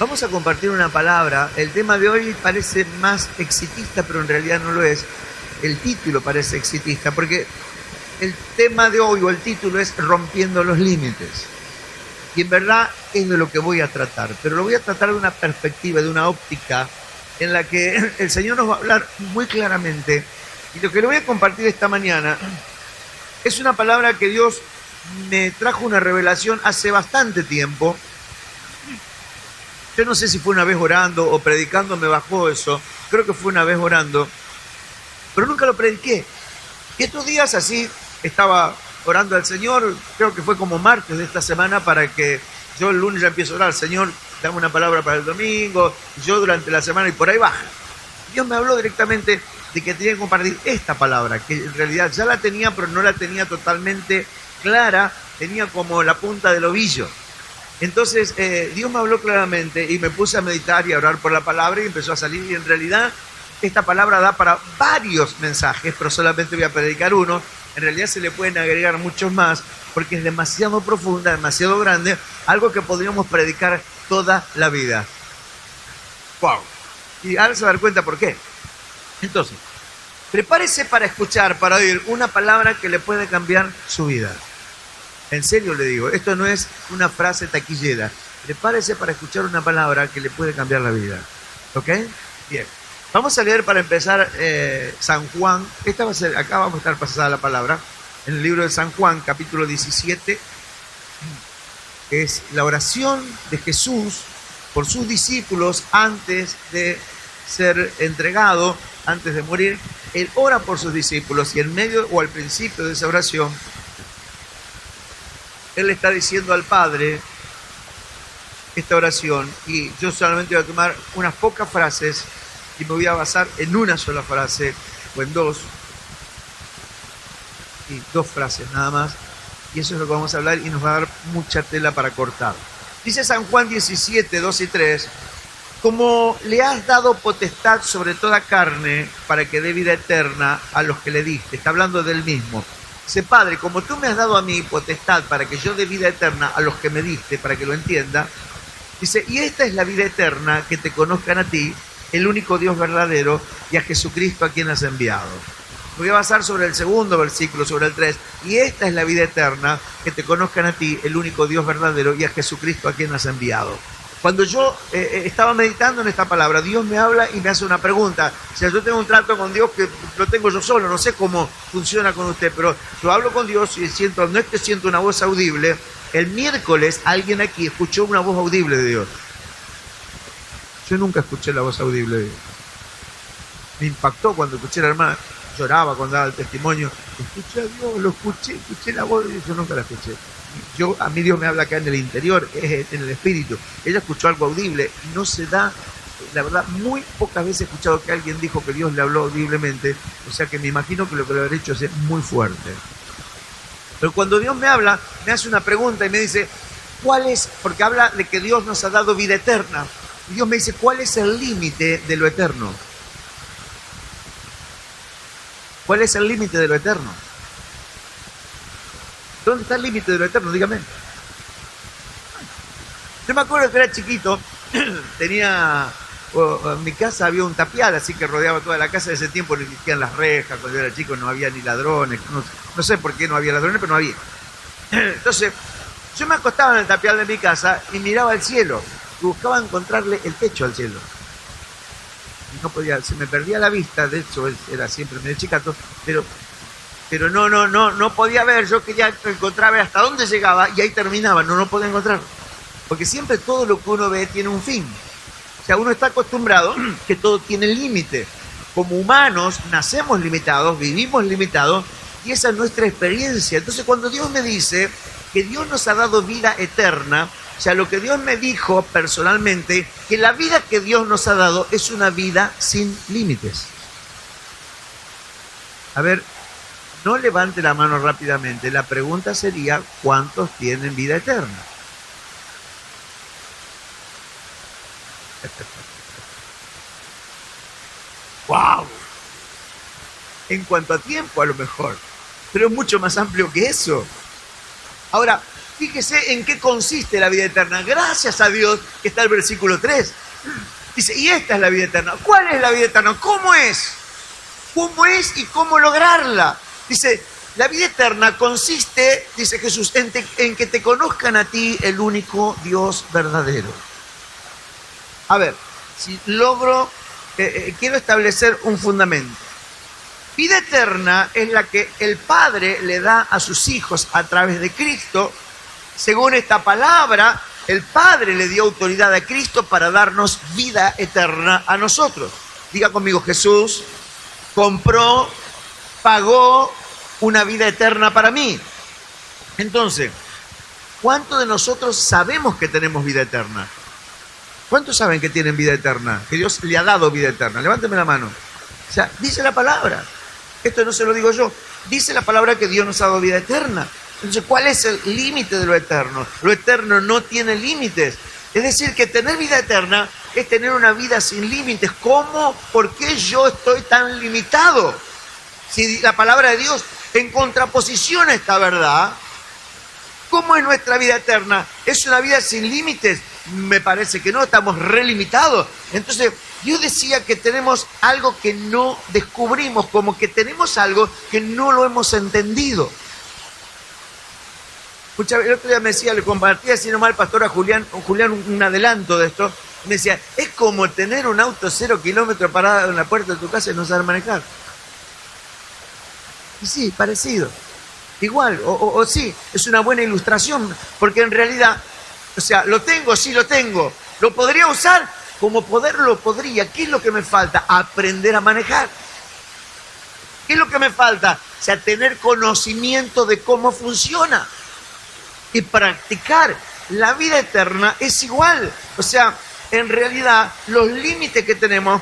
Vamos a compartir una palabra. El tema de hoy parece más exitista, pero en realidad no lo es. El título parece exitista, porque el tema de hoy o el título es Rompiendo los Límites. Y en verdad es de lo que voy a tratar, pero lo voy a tratar de una perspectiva, de una óptica en la que el Señor nos va a hablar muy claramente. Y lo que le voy a compartir esta mañana es una palabra que Dios me trajo una revelación hace bastante tiempo. Yo no sé si fue una vez orando o predicando me bajó eso. Creo que fue una vez orando, pero nunca lo prediqué. Y estos días así estaba orando al Señor, creo que fue como martes de esta semana, para que yo el lunes ya empiezo a orar. Señor, dame una palabra para el domingo, yo durante la semana, y por ahí baja. Dios me habló directamente de que tenía que compartir esta palabra, que en realidad ya la tenía, pero no la tenía totalmente clara, tenía como la punta del ovillo. Entonces Dios me habló claramente y me puse a meditar y a orar por la palabra y empezó a salir. Y en realidad esta palabra da para varios mensajes, pero solamente voy a predicar uno. En realidad se le pueden agregar muchos más porque es demasiado profunda, demasiado grande, algo que podríamos predicar toda la vida. ¡Wow! Y ahora se va a dar cuenta por qué. Entonces, prepárese para escuchar, para oír una palabra que le puede cambiar su vida. En serio le digo, esto no es una frase taquillera. Prepárese para escuchar una palabra que le puede cambiar la vida. ¿Ok? Bien. Vamos a leer para empezar San Juan. Acá vamos a estar pasada la palabra. En el libro de San Juan, capítulo 17. Es la oración de Jesús por sus discípulos antes de ser entregado, antes de morir. Él ora por sus discípulos y en medio o al principio de esa oración, Él le está diciendo al Padre esta oración, y yo solamente voy a tomar unas pocas frases y me voy a basar en una sola frase o en dos, y dos frases nada más, y eso es lo que vamos a hablar y nos va a dar mucha tela para cortar. Dice San Juan 17, 2 y 3, como le has dado potestad sobre toda carne para que dé vida eterna a los que le diste. Está hablando del mismo. Dice, Padre, como tú me has dado a mí potestad para que yo dé vida eterna a los que me diste, para que lo entienda, dice, y esta es la vida eterna, que te conozcan a ti, el único Dios verdadero, y a Jesucristo a quien has enviado. Me voy a basar sobre el segundo versículo, sobre el 3, y esta es la vida eterna, que te conozcan a ti, el único Dios verdadero, y a Jesucristo a quien has enviado. Cuando yo estaba meditando en esta palabra, Dios me habla y me hace una pregunta. O sea, yo tengo un trato con Dios que lo tengo yo solo, no sé cómo funciona con usted, pero yo hablo con Dios y siento, no es que siento una voz audible. El miércoles alguien aquí escuchó una voz audible de Dios. Yo nunca escuché la voz audible de Dios. Me impactó cuando escuché a la hermana, lloraba cuando daba el testimonio. Escuché a Dios, lo escuché la voz de Dios, yo nunca la escuché. A mí Dios me habla acá en el interior, en el espíritu. Ella escuchó algo audible y no se da, la verdad, muy pocas veces he escuchado que alguien dijo que Dios le habló audiblemente, o sea que me imagino que lo que le habrá hecho es muy fuerte. Pero cuando Dios me habla, me hace una pregunta y me dice, ¿cuál es? Porque habla de que Dios nos ha dado vida eterna. Y Dios me dice, ¿cuál es el límite de lo eterno? ¿Cuál es el límite de lo eterno? ¿Dónde está el límite de lo eterno? Dígame. Yo me acuerdo que era chiquito, en mi casa había un tapial, así que rodeaba toda la casa. De ese tiempo no existían las rejas, cuando yo era chico no había ni ladrones, no sé por qué no había ladrones, pero no había. Entonces, yo me acostaba en el tapial de mi casa y miraba el cielo, y buscaba encontrarle el techo al cielo. Y no podía, se me perdía la vista, de hecho era siempre medio chicato, pero no podía ver. Yo quería encontrar hasta dónde llegaba y ahí terminaba, no podía encontrar. Porque siempre todo lo que uno ve tiene un fin. O sea, uno está acostumbrado que todo tiene límite. Como humanos nacemos limitados, vivimos limitados y esa es nuestra experiencia. Entonces cuando Dios me dice que Dios nos ha dado vida eterna, o sea, lo que Dios me dijo personalmente, que la vida que Dios nos ha dado es una vida sin límites. A ver, no levante la mano rápidamente. La pregunta sería, ¿cuántos tienen vida eterna? ¡Wow! En cuanto a tiempo, a lo mejor. Pero es mucho más amplio que eso. Ahora, Fíjese en qué consiste la vida eterna. Gracias a Dios que está el versículo 3. Dice, y esta es la vida eterna. ¿Cuál es la vida eterna? ¿Cómo es? ¿Cómo es y cómo lograrla? Dice, la vida eterna consiste, dice Jesús, en que te conozcan a ti, el único Dios verdadero. A ver, si logro, quiero establecer un fundamento. Vida eterna es la que el Padre le da a sus hijos a través de Cristo. Según esta palabra, el Padre le dio autoridad a Cristo para darnos vida eterna a nosotros. Diga conmigo, Jesús compró, pagó una vida eterna para mí. Entonces, ¿cuántos de nosotros sabemos que tenemos vida eterna? ¿Cuántos saben que tienen vida eterna? Que Dios le ha dado vida eterna. Levánteme la mano. O sea, dice la palabra. Esto no se lo digo yo. Dice la palabra que Dios nos ha dado vida eterna. Entonces, ¿cuál es el límite de lo eterno? Lo eterno no tiene límites. Es decir, que tener vida eterna es tener una vida sin límites. ¿Cómo? ¿Por qué yo estoy tan limitado? Si la palabra de Dios en contraposición a esta verdad, ¿cómo es nuestra vida eterna? ¿Es una vida sin límites? Me parece que no, estamos relimitados. Entonces, Dios decía que tenemos algo que no descubrimos, como que tenemos algo que no lo hemos entendido. El otro día me decía, le compartía así nomás al pastor a Julián un adelanto de esto. Me decía, es como tener un auto 0 kilómetros parado en la puerta de tu casa y no saber manejar. Y sí, parecido. Igual, o sí, es una buena ilustración, porque en realidad, o sea, lo tengo, sí lo tengo. ¿Lo podría usar? Como poderlo podría. ¿Qué es lo que me falta? Aprender a manejar. ¿Qué es lo que me falta? O sea, tener conocimiento de cómo funciona y practicar. La vida eterna es igual. O sea, en realidad, los límites que tenemos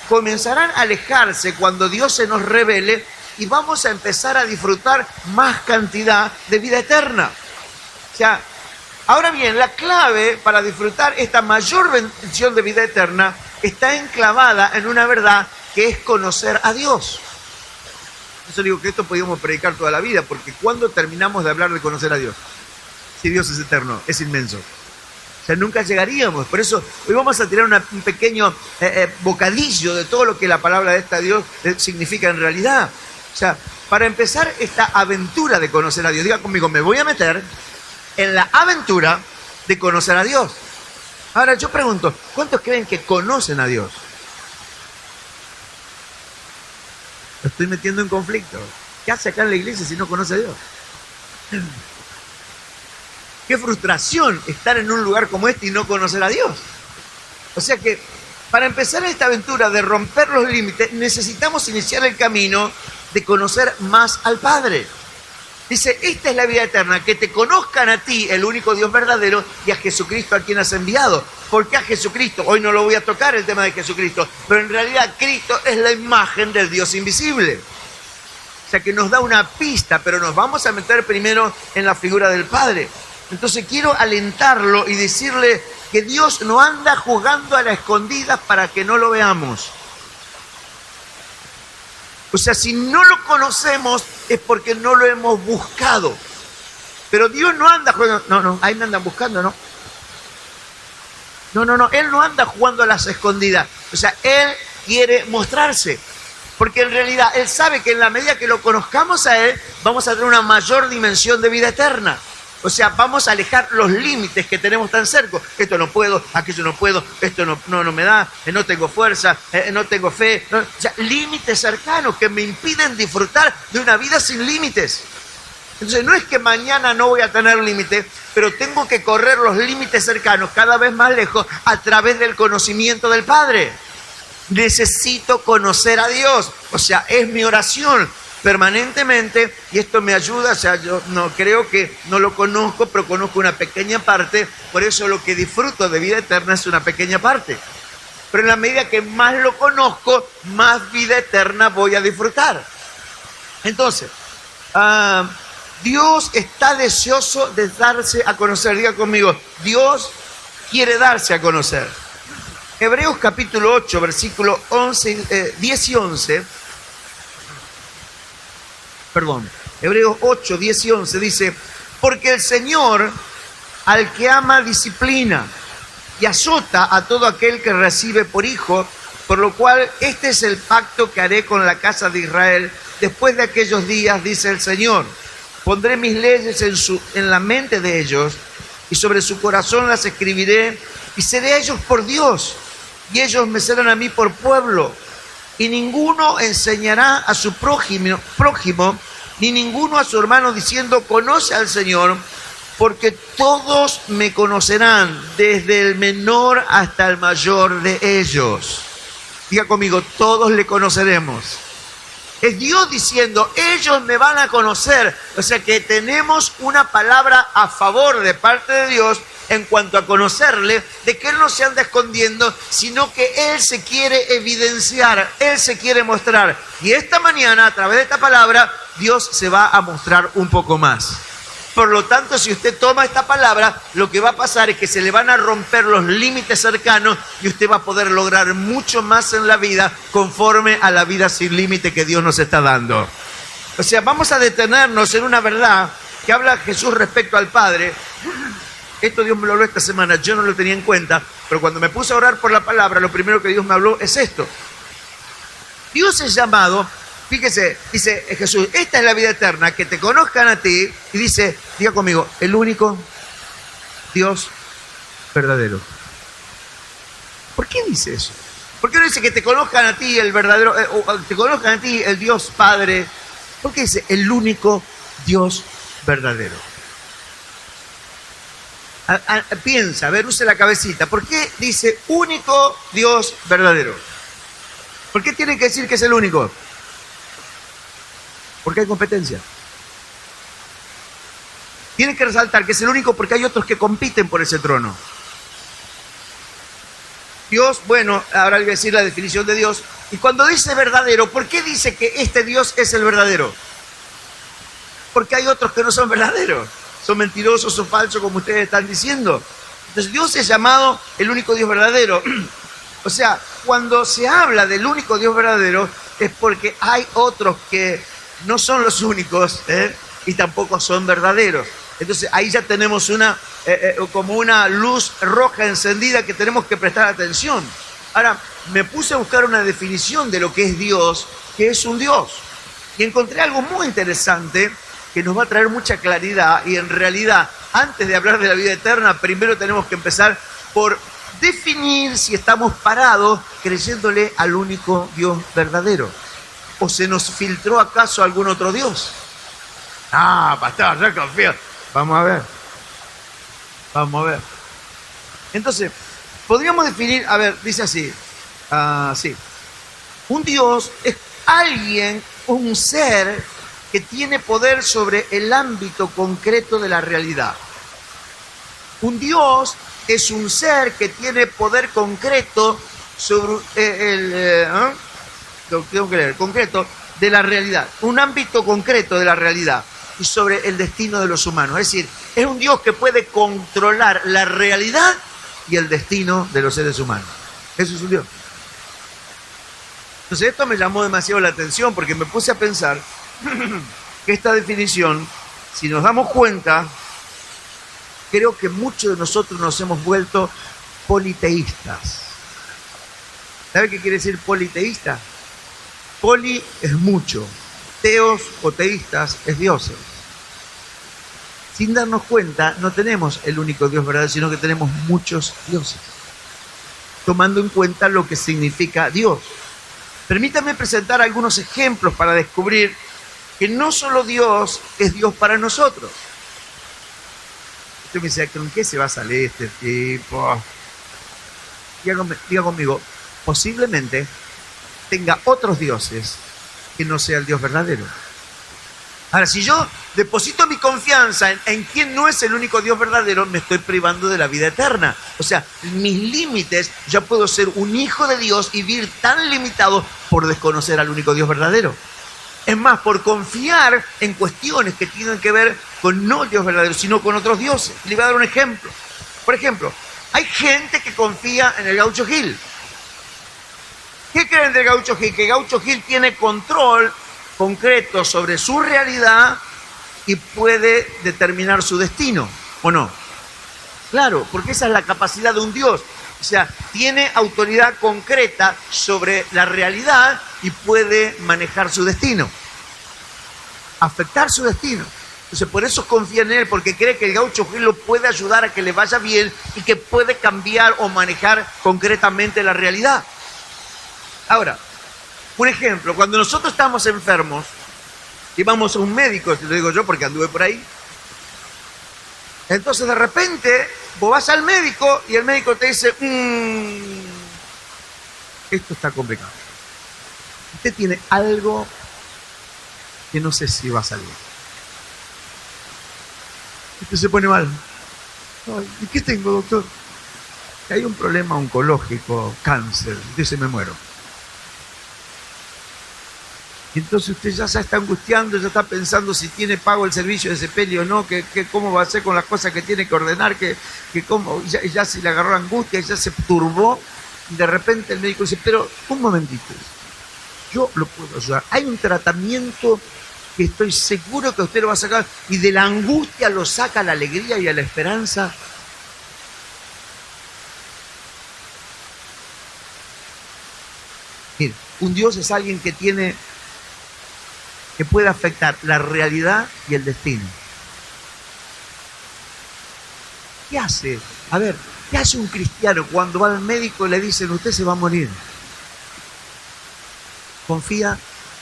comenzarán a alejarse cuando Dios se nos revele y vamos a empezar a disfrutar más cantidad de vida eterna. O sea, ahora bien, la clave para disfrutar esta mayor bendición de vida eterna está enclavada en una verdad que es conocer a Dios. Por eso digo que esto podríamos predicar toda la vida, porque ¿cuándo terminamos de hablar de conocer a Dios? Si Dios es eterno, es inmenso. O sea, nunca llegaríamos. Por eso hoy vamos a tirar un pequeño bocadillo de todo lo que la palabra de esta Dios significa en realidad. O sea, para empezar esta aventura de conocer a Dios, diga conmigo, me voy a meter en la aventura de conocer a Dios. Ahora yo pregunto, ¿cuántos creen que conocen a Dios? Lo estoy metiendo en conflicto. ¿Qué hace acá en la iglesia si no conoce a Dios? Qué frustración estar en un lugar como este y no conocer a Dios. O sea que para empezar esta aventura de romper los límites necesitamos iniciar el camino de conocer más al Padre. Dice, esta es la vida eterna, que te conozcan a ti, el único Dios verdadero, y a Jesucristo a quien has enviado. ¿Por qué a Jesucristo? Hoy no lo voy a tocar el tema de Jesucristo, pero en realidad Cristo es la imagen del Dios invisible. O sea que nos da una pista, pero nos vamos a meter primero en la figura del Padre. Entonces quiero alentarlo y decirle que Dios no anda jugando a la escondida para que no lo veamos. O sea, si no lo conocemos es porque no lo hemos buscado. Pero Dios no anda jugando. No, ahí me andan buscando, ¿no? No, Él no anda jugando a las escondidas. O sea, Él quiere mostrarse. Porque en realidad Él sabe que en la medida que lo conozcamos a Él, vamos a tener una mayor dimensión de vida eterna. O sea, vamos a alejar los límites que tenemos tan cerca. Esto no puedo, aquello no puedo, esto no me da, no tengo fuerza, no tengo fe. No. O sea, límites cercanos que me impiden disfrutar de una vida sin límites. Entonces, no es que mañana no voy a tener límites, pero tengo que correr los límites cercanos cada vez más lejos a través del conocimiento del Padre. Necesito conocer a Dios. O sea, es mi oración permanentemente, y esto me ayuda. O sea, yo no creo que no lo conozco, pero conozco una pequeña parte, por eso lo que disfruto de vida eterna es una pequeña parte. Pero en la medida que más lo conozco, más vida eterna voy a disfrutar. Entonces, Dios está deseoso de darse a conocer. Diga conmigo, Dios quiere darse a conocer. Hebreos capítulo 8, versículo 10 y 11. Hebreos 8, 10 y 11 dice, Porque el Señor al que ama disciplina y azota a todo aquel que recibe por hijo, por lo cual este es el pacto que haré con la casa de Israel después de aquellos días, dice el Señor. Pondré mis leyes en la mente de ellos y sobre su corazón las escribiré y seré a ellos por Dios y ellos me serán a mí por pueblo. Y ninguno enseñará a su prójimo, ni ninguno a su hermano diciendo, conoce al Señor, porque todos me conocerán, desde el menor hasta el mayor de ellos. Diga conmigo, todos le conoceremos. Es Dios diciendo, ellos me van a conocer. O sea que tenemos una palabra a favor de parte de Dios en cuanto a conocerle, de que Él no se anda escondiendo, sino que Él se quiere evidenciar, Él se quiere mostrar. Y esta mañana, a través de esta palabra, Dios se va a mostrar un poco más. Por lo tanto, si usted toma esta palabra, lo que va a pasar es que se le van a romper los límites cercanos y usted va a poder lograr mucho más en la vida conforme a la vida sin límite que Dios nos está dando. O sea, vamos a detenernos en una verdad que habla Jesús respecto al Padre. Esto Dios me lo habló esta semana, yo no lo tenía en cuenta, pero cuando me puse a orar por la palabra, lo primero que Dios me habló es esto. Dios es llamado, fíjese, dice Jesús, esta es la vida eterna, que te conozcan a ti, y dice, diga conmigo, el único Dios verdadero. ¿Por qué dice eso? ¿Por qué no dice que te conozcan a ti el verdadero, te conozcan a ti el Dios Padre? ¿Por qué dice el único Dios verdadero? Piensa, a ver, use la cabecita. ¿Por qué dice único Dios verdadero? ¿Por qué tiene que decir que es el único? Porque hay competencia. Tiene que resaltar que es el único porque hay otros que compiten por ese trono. Dios, bueno, ahora le voy a decir la definición de Dios. Y cuando dice verdadero, ¿por qué dice que este Dios es el verdadero? Porque hay otros que no son verdaderos. Son mentirosos, son falsos, como ustedes están diciendo. Entonces Dios es llamado el único Dios verdadero. O sea, cuando se habla del único Dios verdadero es porque hay otros que no son los únicos y tampoco son verdaderos. Entonces ahí ya tenemos como una luz roja encendida que tenemos que prestar atención. Ahora, me puse a buscar una definición de lo que es Dios, que es un Dios. Y encontré algo muy interesante que nos va a traer mucha claridad, y en realidad, antes de hablar de la vida eterna, primero tenemos que empezar por definir si estamos parados creyéndole al único Dios verdadero. ¿O se nos filtró acaso algún otro Dios? Ah, pastor, yo confío. Vamos a ver. Vamos a ver. Entonces, podríamos definir, a ver, dice así. Sí. Un Dios es alguien, un ser que tiene poder sobre el ámbito concreto de la realidad. Un Dios es un ser que tiene poder concreto sobre concreto de la realidad, un ámbito concreto de la realidad y sobre el destino de los humanos. Es decir, es un Dios que puede controlar la realidad y el destino de los seres humanos. Eso es un Dios. Entonces esto me llamó demasiado la atención porque me puse a pensar que esta definición, si nos damos cuenta, creo que muchos de nosotros nos hemos vuelto politeístas. ¿Sabe qué quiere decir politeísta? Poli es mucho, teos o teístas es dioses. Sin darnos cuenta, no tenemos el único Dios verdadero, sino que tenemos muchos dioses, tomando en cuenta lo que significa Dios. Permítame presentar algunos ejemplos para descubrir que no solo Dios es Dios para nosotros. Usted me dice, ¿con qué se va a salir este tipo? Diga conmigo, posiblemente tenga otros dioses que no sea el Dios verdadero. Ahora, si yo deposito mi confianza en quien no es el único Dios verdadero, me estoy privando de la vida eterna. O sea, mis límites, ya puedo ser un hijo de Dios y vivir tan limitado por desconocer al único Dios verdadero. Es más, por confiar en cuestiones que tienen que ver con no el Dios verdadero, sino con otros dioses. Le voy a dar un ejemplo. Por ejemplo, hay gente que confía en el Gaucho Gil. ¿Qué creen del Gaucho Gil? Que el Gaucho Gil tiene control concreto sobre su realidad y puede determinar su destino, ¿o no? Claro, porque esa es la capacidad de un Dios. O sea, tiene autoridad concreta sobre la realidad y puede manejar su destino, afectar su destino. Entonces, por eso confía en él, porque cree que el gaucho Gil lo puede ayudar a que le vaya bien y que puede cambiar o manejar concretamente la realidad. Ahora, un ejemplo, cuando nosotros estamos enfermos y vamos a un médico, te lo digo yo porque anduve por ahí, entonces de repente vos vas al médico y el médico te dice, esto está complicado. Usted tiene algo que no sé si va a salir. Usted se pone mal. ¿Y qué tengo, doctor? Hay un problema oncológico, cáncer. Dice, me muero. Y entonces usted ya se está angustiando, ya está pensando si tiene pago el servicio de sepelio o no, que cómo va a hacer con las cosas que tiene que ordenar, que cómo, ya se le agarró angustia, ya se turbó. Y de repente el médico dice, pero un momentito, yo lo puedo ayudar. Hay un tratamiento que estoy seguro que usted lo va a sacar, y de la angustia lo saca a la alegría y a la esperanza. Mire, un Dios es alguien que puede afectar la realidad y el destino. ¿Qué hace? A ver, ¿qué hace un cristiano cuando va al médico y le dicen, usted se va a morir? Confía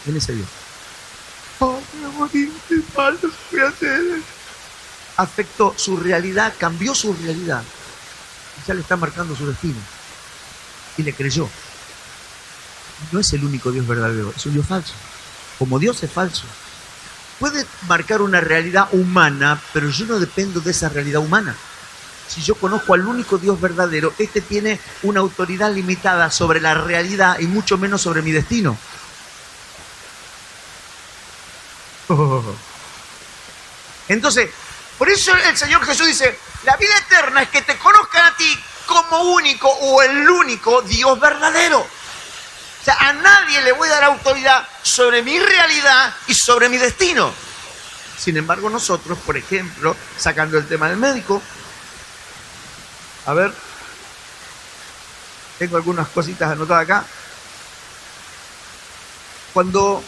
en ese Dios. Oh, me voy a morir, qué malo voy a hacer. Afectó su realidad, cambió su realidad. Y ya le está marcando su destino. Y le creyó. No es el único Dios verdadero, es un Dios falso. Como Dios es falso. Puede marcar una realidad humana, pero yo no dependo de esa realidad humana. Si yo conozco al único Dios verdadero, este tiene una autoridad limitada sobre la realidad y mucho menos sobre mi destino. Entonces, por eso el Señor Jesús dice, la vida eterna es que te conozcan a ti como único o el único Dios verdadero. O sea, a nadie le voy a dar autoridad sobre mi realidad y sobre mi destino. Sin embargo, nosotros, por ejemplo, sacando el tema del médico, a ver, tengo algunas cositas anotadas acá. Cuando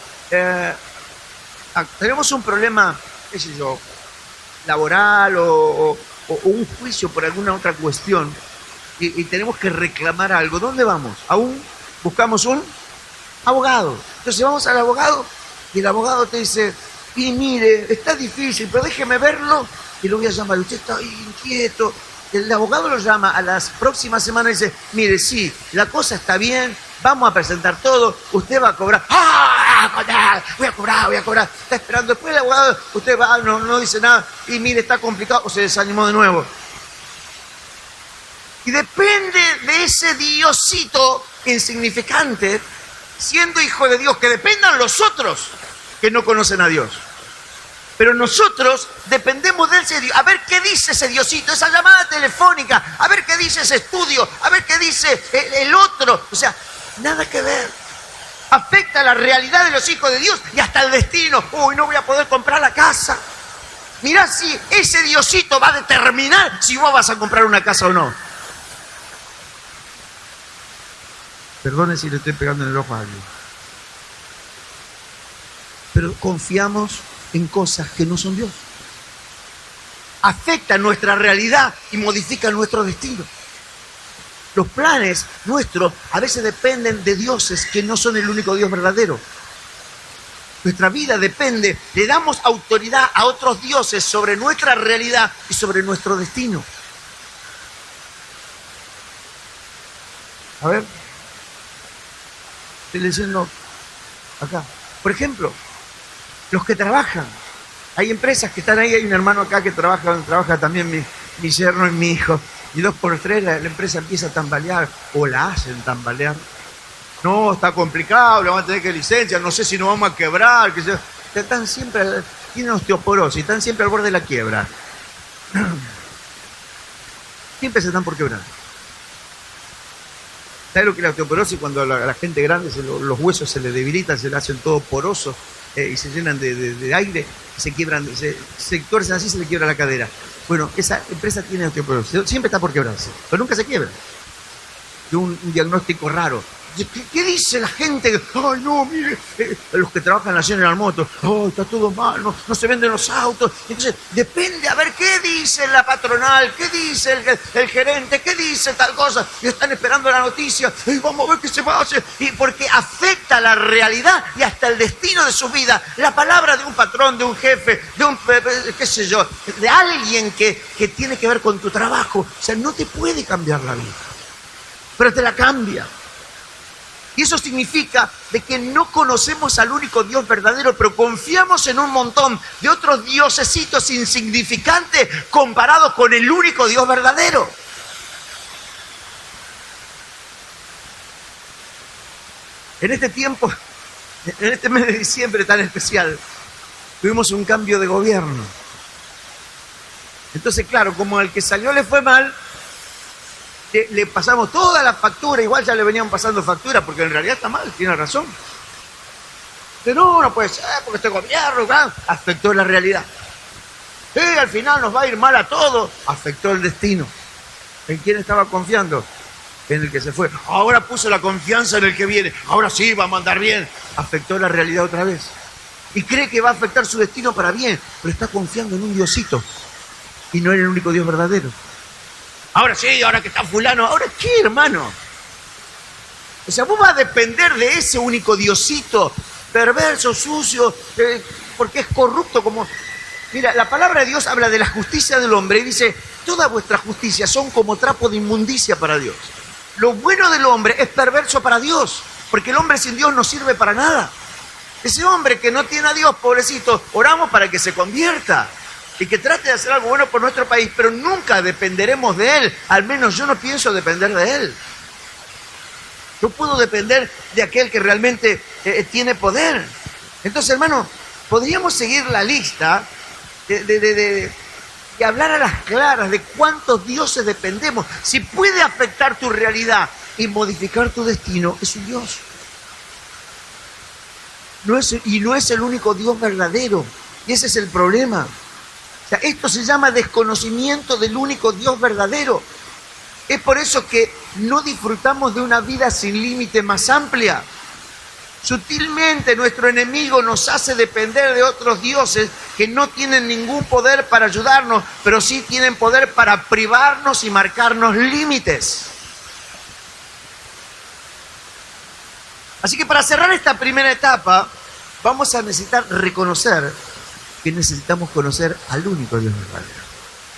tenemos un problema, qué sé yo, laboral o un juicio por alguna otra cuestión y tenemos que reclamar algo, ¿dónde vamos? Buscamos un abogado. Entonces vamos al abogado y el abogado te dice, y mire, está difícil, pero déjeme verlo y lo voy a llamar. Usted está inquieto. El abogado lo llama a las próximas semanas y dice, mire, sí, la cosa está bien, vamos a presentar todo, usted va a cobrar. Voy a cobrar. Está esperando. Después el abogado, usted va, no dice nada y mire, está complicado, o se desanimó de nuevo. Y depende de ese diosito insignificante, siendo hijo de Dios, que dependan los otros que no conocen a Dios. Pero nosotros dependemos de ese Dios. A ver qué dice ese diosito, esa llamada telefónica, a ver qué dice ese estudio, a ver qué dice el otro. O sea, nada que ver. Afecta la realidad de los hijos de Dios y hasta el destino. Uy, no voy a poder comprar la casa. Mirá si ese diosito va a determinar si vos vas a comprar una casa o no. Perdone si le estoy pegando en el ojo a alguien. Pero confiamos en cosas que no son Dios. Afectan nuestra realidad y modifican nuestro destino. Los planes nuestros a veces dependen de dioses que no son el único Dios verdadero. Nuestra vida depende, le damos autoridad a otros dioses sobre nuestra realidad y sobre nuestro destino. A ver. Estoy leyendo acá. Por ejemplo, los que trabajan. Hay empresas que están ahí, hay un hermano acá que trabaja también mi yerno y mi hijo. Y 2 por 3 la empresa empieza a tambalear o la hacen tambalear. No, está complicado, le vamos a tener que licenciar, no sé si nos vamos a quebrar. Están siempre, tienen osteoporosis, están siempre al borde de la quiebra. Siempre se están por quebrar. ¿Sabes lo que es la osteoporosis? Cuando a la gente grande los huesos se le debilitan, se le hacen todo porosos y se llenan de aire, se quiebran, se tuercen así, se le quiebra la cadera. Bueno, esa empresa tiene osteoporosis, siempre está por quebrarse, pero nunca se quiebra. De un diagnóstico raro. ¿Qué dice la gente? Ay, no, mire, los que trabajan en la General Motors, oh, está todo mal, no se venden los autos. Entonces, depende a ver qué dice la patronal, qué dice el gerente, qué dice tal cosa. Y están esperando la noticia, y vamos a ver qué se va a hacer. Y porque afecta la realidad y hasta el destino de su vida. La palabra de un patrón, de un jefe, de un, qué sé yo, de alguien que tiene que ver con tu trabajo. O sea, no te puede cambiar la vida, pero te la cambia. Y eso significa de que no conocemos al único Dios verdadero, pero confiamos en un montón de otros diosesitos insignificantes comparados con el único Dios verdadero. En este tiempo, en este mes de diciembre tan especial, tuvimos un cambio de gobierno. Entonces, claro, como al que salió le fue mal, le pasamos toda la factura, igual ya le venían pasando factura, porque en realidad está mal, tiene razón. Pero no puede ser, porque este gobierno afectó la realidad. Y al final nos va a ir mal a todos, afectó el destino. ¿En quién estaba confiando? En el que se fue. Ahora puso la confianza en el que viene, ahora sí va a mandar bien, afectó la realidad otra vez. Y cree que va a afectar su destino para bien, pero está confiando en un diosito, y no en el único Dios verdadero. Ahora sí, ahora que está fulano, ¿ahora qué, hermano? O sea, vos vas a depender de ese único diosito, perverso, sucio, porque es corrupto como... Mira, la palabra de Dios habla de la justicia del hombre y dice, todas vuestras justicias son como trapo de inmundicia para Dios. Lo bueno del hombre es perverso para Dios, porque el hombre sin Dios no sirve para nada. Ese hombre que no tiene a Dios, pobrecito, oramos para que se convierta y que trate de hacer algo bueno por nuestro país, pero nunca dependeremos de él. Al menos yo no pienso depender de él. Yo puedo depender de aquel que realmente tiene poder. Entonces, hermano, podríamos seguir la lista de hablar a las claras de cuántos dioses dependemos. Si puede afectar tu realidad y modificar tu destino, es un Dios. No es el único Dios verdadero. Y ese es el problema. O sea, esto se llama desconocimiento del único Dios verdadero. Es por eso que no disfrutamos de una vida sin límite más amplia. Sutilmente nuestro enemigo nos hace depender de otros dioses que no tienen ningún poder para ayudarnos, pero sí tienen poder para privarnos y marcarnos límites. Así que para cerrar esta primera etapa, vamos a necesitar reconocer que necesitamos conocer al único Dios verdadero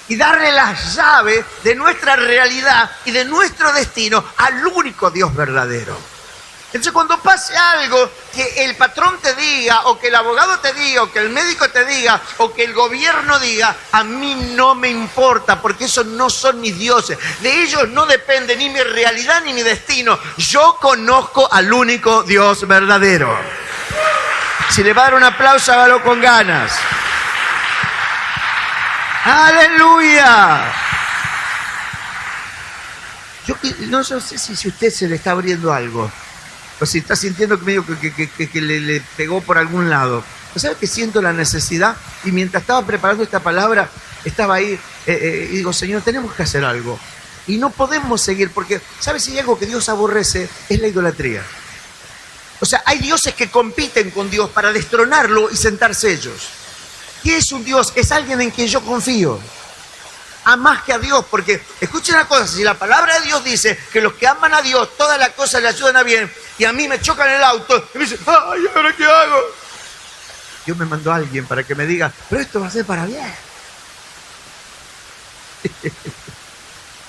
y darle las llaves de nuestra realidad y de nuestro destino al único Dios verdadero. Entonces, cuando pase algo que el patrón te diga, o que el abogado te diga, o que el médico te diga, o que el gobierno diga, a mí no me importa, porque esos no son mis dioses. De ellos no depende ni mi realidad ni mi destino. Yo conozco al único Dios verdadero. Si le va a dar un aplauso, hágalo con ganas. ¡Aleluya! Yo no sé si usted se le está abriendo algo, o si está sintiendo que medio que le pegó por algún lado. ¿Sabes que siento la necesidad? Y mientras estaba preparando esta palabra, estaba ahí y digo, Señor, tenemos que hacer algo. Y no podemos seguir, porque, ¿sabes si hay algo que Dios aborrece? Es la idolatría. O sea, hay dioses que compiten con Dios para destronarlo y sentarse ellos. ¿Qué es un Dios? Es alguien en quien yo confío. A más que a Dios, porque, escuchen una cosa, si la palabra de Dios dice que los que aman a Dios, todas las cosas le ayudan a bien, y a mí me chocan el auto, y me dicen, ay, ¿ahora qué hago? Dios me mandó a alguien para que me diga, pero esto va a ser para bien.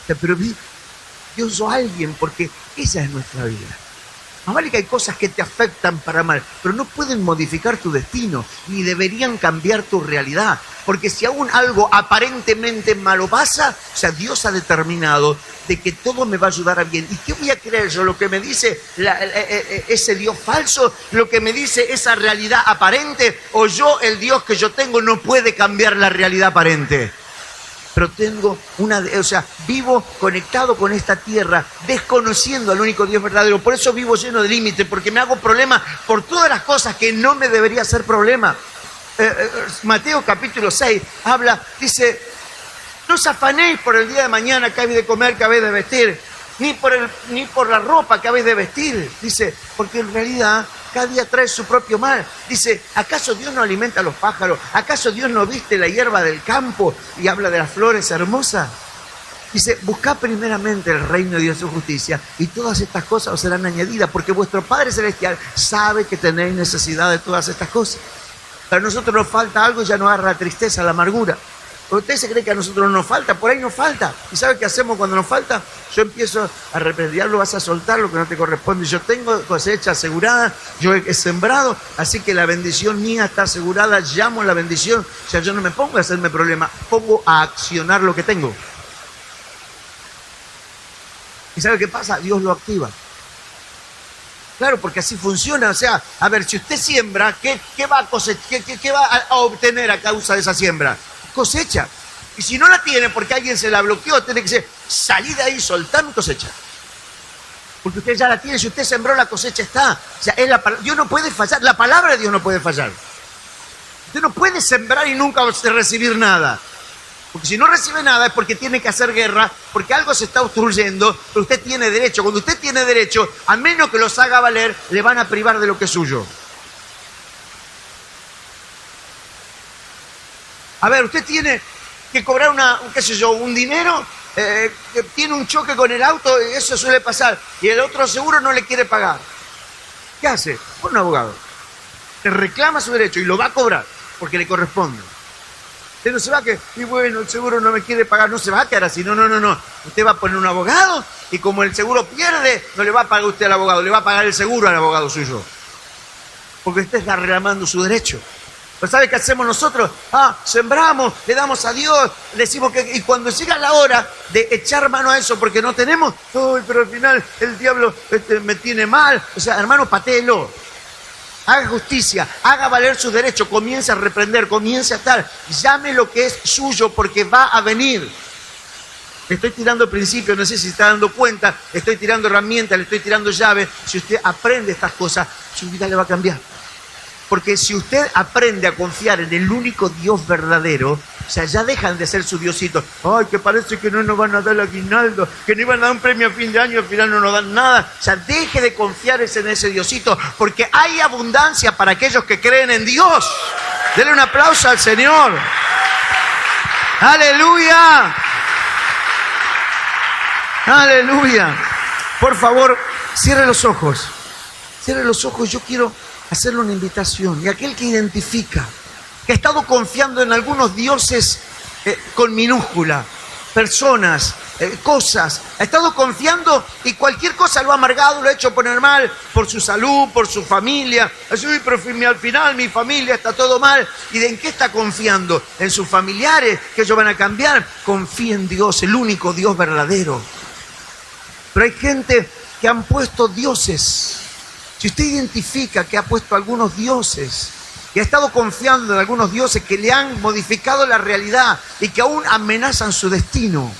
Pero Dios usó a alguien porque esa es nuestra vida. Más vale que hay cosas que te afectan para mal, pero no pueden modificar tu destino, ni deberían cambiar tu realidad. Porque si aún algo aparentemente malo pasa, o sea, Dios ha determinado de que todo me va a ayudar a bien. ¿Y qué voy a creer yo? ¿Lo que me dice ese Dios falso? ¿Lo que me dice esa realidad aparente? ¿O yo, el Dios que yo tengo, no puede cambiar la realidad aparente? pero tengo vivo conectado con esta tierra, desconociendo al único Dios verdadero. Por eso vivo lleno de límites, porque me hago problema por todas las cosas que no me debería hacer problema. Mateo capítulo 6 dice, no os afanéis por el día de mañana que habéis de comer, que habéis de vestir, ni por la ropa que habéis de vestir. Dice, porque en realidad cada día trae su propio mal. Dice, ¿acaso Dios no alimenta a los pájaros? ¿Acaso Dios no viste la hierba del campo? Y habla de las flores hermosas. Dice, buscad primeramente el reino de Dios y su justicia, y todas estas cosas os serán añadidas, porque vuestro Padre Celestial sabe que tenéis necesidad de todas estas cosas. Pero a nosotros nos falta algo y ya nos agarra la tristeza, la amargura. ¿Usted se cree que a nosotros no nos falta? Por ahí nos falta. ¿Y sabe qué hacemos cuando nos falta? Yo empiezo a reprediarlo, vas a soltar lo que no te corresponde. Yo tengo cosecha asegurada, yo he sembrado, así que la bendición mía está asegurada, llamo a la bendición. O sea, yo no me pongo a hacerme problema, pongo a accionar lo que tengo. ¿Y sabe qué pasa? Dios lo activa. Claro, porque así funciona. O sea, a ver, si usted siembra, ¿qué va a cosechar? ¿Qué va a obtener a causa de esa siembra? Cosecha. Y si no la tiene porque alguien se la bloqueó, tiene que ser, salir de ahí, soltar mi cosecha. Porque usted ya la tiene, si usted sembró, la cosecha está. O sea, Dios no puede fallar, la palabra de Dios no puede fallar. Usted no puede sembrar y nunca recibir nada. Porque si no recibe nada es porque tiene que hacer guerra, porque algo se está obstruyendo, pero usted tiene derecho. Cuando usted tiene derecho, a menos que los haga valer, le van a privar de lo que es suyo. A ver, usted tiene que cobrar un dinero, que tiene un choque con el auto, eso suele pasar, y el otro seguro no le quiere pagar. ¿Qué hace? Pone un abogado. Le reclama su derecho y lo va a cobrar, porque le corresponde. Usted no se va a quedar, y bueno, el seguro no me quiere pagar, no se va a quedar así, no. Usted va a poner un abogado, y como el seguro pierde, no le va a pagar usted al abogado, le va a pagar el seguro al abogado suyo. Porque usted está reclamando su derecho. Pero ¿sabe qué hacemos nosotros? Sembramos, le damos a Dios, decimos que... Y cuando llega la hora de echar mano a eso porque no tenemos, pero al final el diablo me tiene mal. O sea, hermano, patéelo. Haga justicia, haga valer sus derechos, comience a reprender, comience a estar. Llame lo que es suyo porque va a venir. Le estoy tirando principios, no sé si se está dando cuenta, le estoy tirando herramientas, le estoy tirando llaves. Si usted aprende estas cosas, su vida le va a cambiar. Porque si usted aprende a confiar en el único Dios verdadero, o sea, ya dejan de ser su Diosito. Ay, que parece que no nos van a dar el aguinaldo, que no iban a dar un premio a fin de año, al final no nos dan nada. O sea, deje de confiar en ese Diosito, porque hay abundancia para aquellos que creen en Dios. Denle un aplauso al Señor. ¡Aleluya! ¡Aleluya! Por favor, cierre los ojos. Cierre los ojos, yo quiero hacerle una invitación. Y aquel que identifica que ha estado confiando en algunos dioses con minúscula, personas, cosas, ha estado confiando y cualquier cosa lo ha amargado, lo ha hecho poner mal por su salud, por su familia. Así, pero al final mi familia está todo mal. ¿Y en qué está confiando? En sus familiares, que ellos van a cambiar. Confía en Dios, el único Dios verdadero. Pero hay gente que han puesto dioses. Si usted identifica que ha puesto algunos dioses y ha estado confiando en algunos dioses que le han modificado la realidad y que aún amenazan su destino,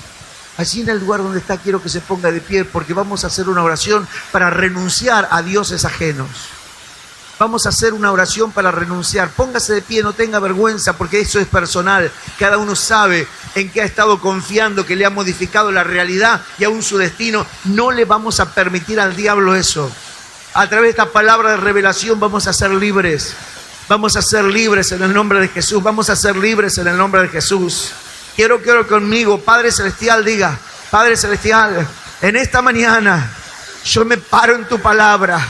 allí en el lugar donde está quiero que se ponga de pie, porque vamos a hacer una oración para renunciar a dioses ajenos. Vamos a hacer una oración para renunciar. Póngase de pie, no tenga vergüenza, porque eso es personal. Cada uno sabe en qué ha estado confiando, que le ha modificado la realidad y aún su destino. No le vamos a permitir al diablo eso. A través de esta palabra de revelación vamos a ser libres. Vamos a ser libres en el nombre de Jesús. Vamos a ser libres en el nombre de Jesús. Quiero que ore conmigo. Padre Celestial, diga: Padre Celestial, en esta mañana yo me paro en tu palabra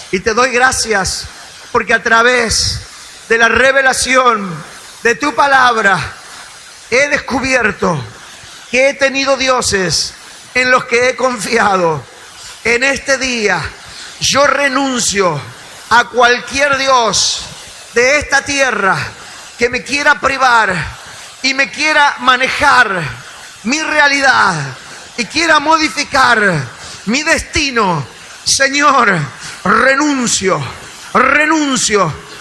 y te doy gracias porque a través de la revelación de tu palabra he descubierto que he tenido dioses en los que he confiado. En este día yo renuncio a cualquier dios de esta tierra que me quiera privar y me quiera manejar mi realidad y quiera modificar mi destino. Señor, renuncio,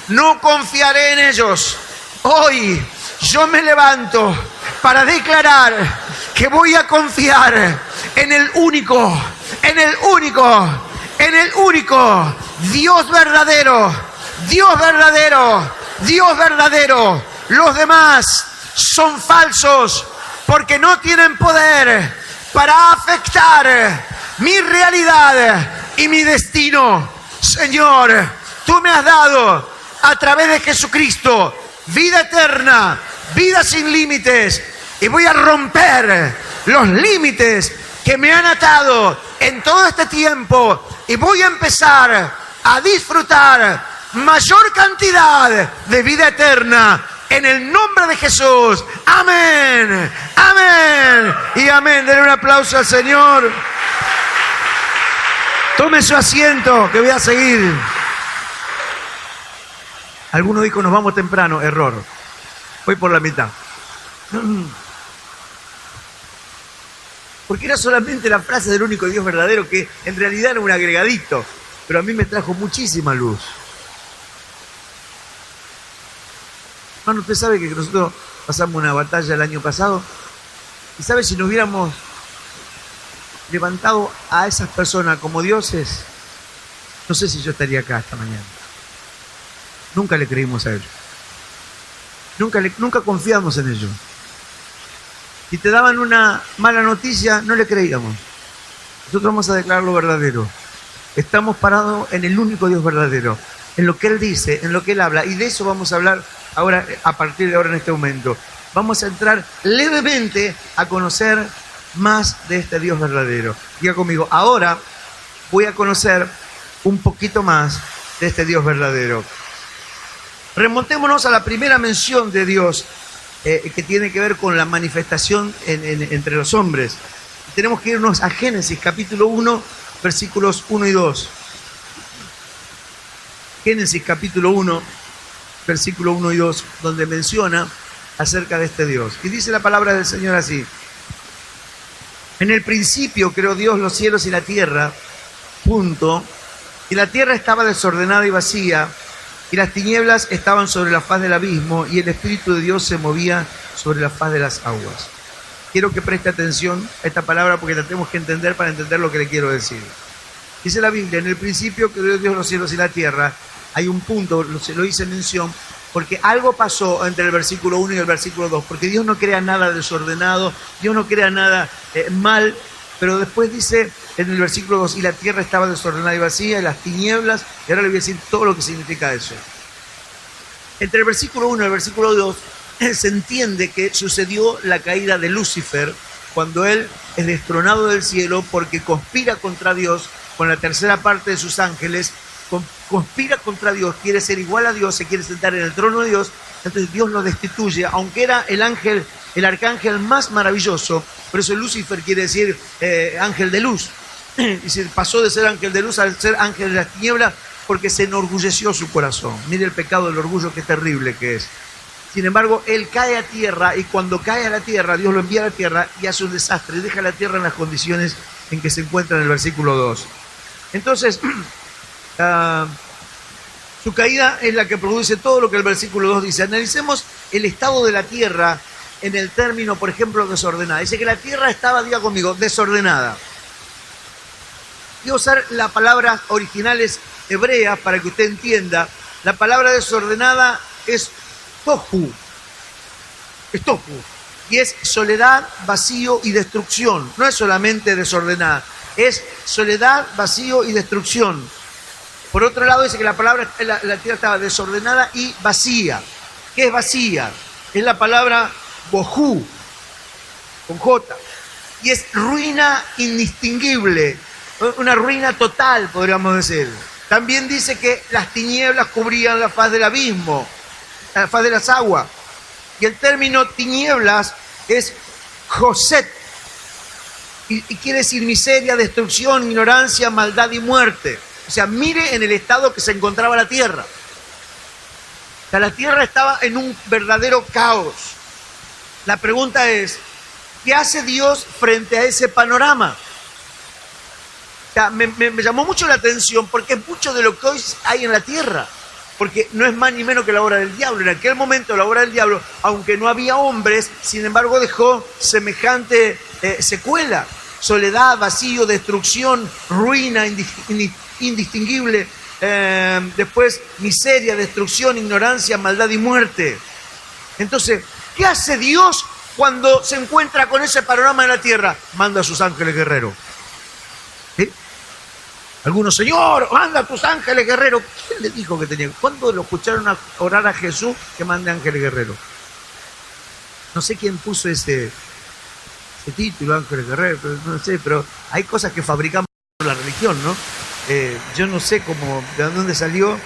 no confiaré en ellos. Hoy yo me levanto para declarar que voy a confiar en el único Dios verdadero, Dios verdadero, Dios verdadero. Los demás son falsos porque no tienen poder para afectar mi realidad y mi destino. Señor, tú me has dado a través de Jesucristo vida eterna, vida sin límites, y voy a romper los límites que me han atado en todo este tiempo y voy a empezar a disfrutar mayor cantidad de vida eterna en el nombre de Jesús. Amén, amén y amén. Denle un aplauso al Señor. Tome su asiento, que voy a seguir. Alguno dijo, nos vamos temprano. Error. Voy por la mitad. Porque era solamente la frase del único Dios verdadero, que en realidad era un agregadito, pero a mí me trajo muchísima luz. Hermano, usted sabe que nosotros pasamos una batalla el año pasado, y sabe, si nos hubiéramos levantado a esas personas como dioses, no sé si yo estaría acá esta mañana. Nunca le creímos a ellos. Nunca confiamos en ellos. Si te daban una mala noticia, no le creíamos. Nosotros vamos a declarar lo verdadero. Estamos parados en el único Dios verdadero, en lo que Él dice, en lo que Él habla, y de eso vamos a hablar ahora, a partir de ahora, en este momento. Vamos a entrar levemente a conocer más de este Dios verdadero. Diga conmigo, ahora voy a conocer un poquito más de este Dios verdadero. Remontémonos a la primera mención de Dios, que tiene que ver con la manifestación entre los hombres. Tenemos que irnos a Génesis capítulo 1, versículos 1 y 2. Génesis capítulo 1, versículo 1 y 2, donde menciona acerca de este Dios. Y dice la palabra del Señor así: en el principio creó Dios los cielos y la tierra, punto. Y la tierra estaba desordenada y vacía, y las tinieblas estaban sobre la faz del abismo, y el Espíritu de Dios se movía sobre la faz de las aguas. Quiero que preste atención a esta palabra porque la tenemos que entender para entender lo que le quiero decir. Dice la Biblia, en el principio creó Dios los cielos y la tierra. Hay un punto, lo hice mención, porque algo pasó entre el versículo 1 y el versículo 2, porque Dios no crea nada desordenado, Dios no crea nada mal, pero después dice en el versículo 2, y la tierra estaba desordenada y vacía, y las tinieblas, y ahora le voy a decir todo lo que significa eso. Entre el versículo 1 y el versículo 2 se entiende que sucedió la caída de Lucifer, cuando él es destronado del cielo porque conspira contra Dios con la tercera parte de sus ángeles, conspira contra Dios, quiere ser igual a Dios, se quiere sentar en el trono de Dios. Entonces Dios lo destituye, aunque era el arcángel más maravilloso. Por eso Lucifer quiere decir ángel de luz, y se pasó de ser ángel de luz a ser ángel de las tinieblas, porque se enorgulleció su corazón. Mire el pecado del orgullo, qué terrible que es. Sin embargo, él cae a tierra, y cuando cae a la tierra, Dios lo envía a la tierra y hace un desastre, y deja la tierra en las condiciones en que se encuentra en el versículo 2. Entonces, su caída es la que produce todo lo que el versículo 2 dice. Analicemos el estado de la tierra en el término, por ejemplo, desordenada. Dice que la tierra estaba, diga conmigo, desordenada. Voy a usar las palabras originales hebreas para que usted entienda. La palabra desordenada es tohu. Es tohu. Y es soledad, vacío y destrucción. No es solamente desordenada, es soledad, vacío y destrucción. Por otro lado, dice que la tierra estaba desordenada y vacía. ¿Qué es vacía? Es la palabra bohu, con J. Y es ruina indistinguible, una ruina total, podríamos decir. También dice que las tinieblas cubrían la faz del abismo, la faz de las aguas. Y el término tinieblas es Joset, y quiere decir miseria, destrucción, ignorancia, maldad y muerte. O sea, mire en el estado que se encontraba la tierra. O sea, la tierra estaba en un verdadero caos. La pregunta es, ¿qué hace Dios frente a ese panorama? O sea, me llamó mucho la atención porque es mucho de lo que hoy hay en la tierra. porque no es más ni menos que la obra del diablo. En aquel momento la obra del diablo, aunque no había hombres, sin embargo dejó semejante secuela: soledad, vacío, destrucción, ruina indistinguible, después miseria, destrucción, ignorancia, maldad y muerte. Entonces, ¿qué hace Dios cuando se encuentra con ese panorama de la tierra? Manda a sus ángeles guerreros. ¿Sí? Algunos: Señor, manda a tus ángeles guerreros. ¿Quién le dijo que tenía? ¿Cuándo lo escucharon a orar a Jesús que mande ángeles guerreros? No sé quién puso ese título, ángeles guerreros, no sé, pero hay cosas que fabricamos por la religión, ¿no? Yo no sé cómo, de dónde salió.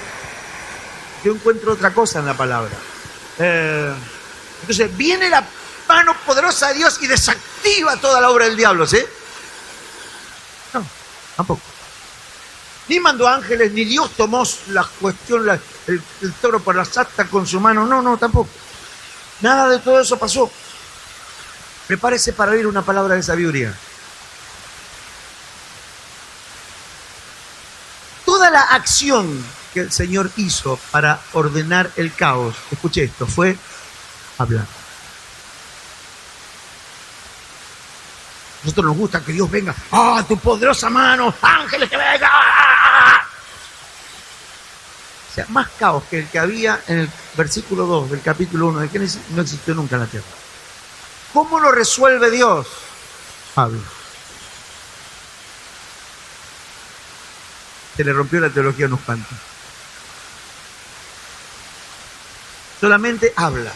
Yo encuentro otra cosa en la palabra. Entonces viene la mano poderosa de Dios y desactiva toda la obra del diablo, ¿sí? No, tampoco. Ni mandó ángeles, ni Dios tomó la cuestión, el toro por las astas con su mano. No, tampoco. Nada de todo eso pasó. Prepárese para oír una palabra de sabiduría. Toda la acción que el Señor hizo para ordenar el caos, escuche esto, fue hablar. A nosotros nos gusta que Dios venga, tu poderosa mano, ángeles que vengan. O sea, más caos que el que había en el versículo 2 del capítulo 1 de Génesis no existió nunca en la tierra. ¿Cómo lo resuelve Dios? Habla. Se le rompió la teología a unos cuantos. Solamente habla.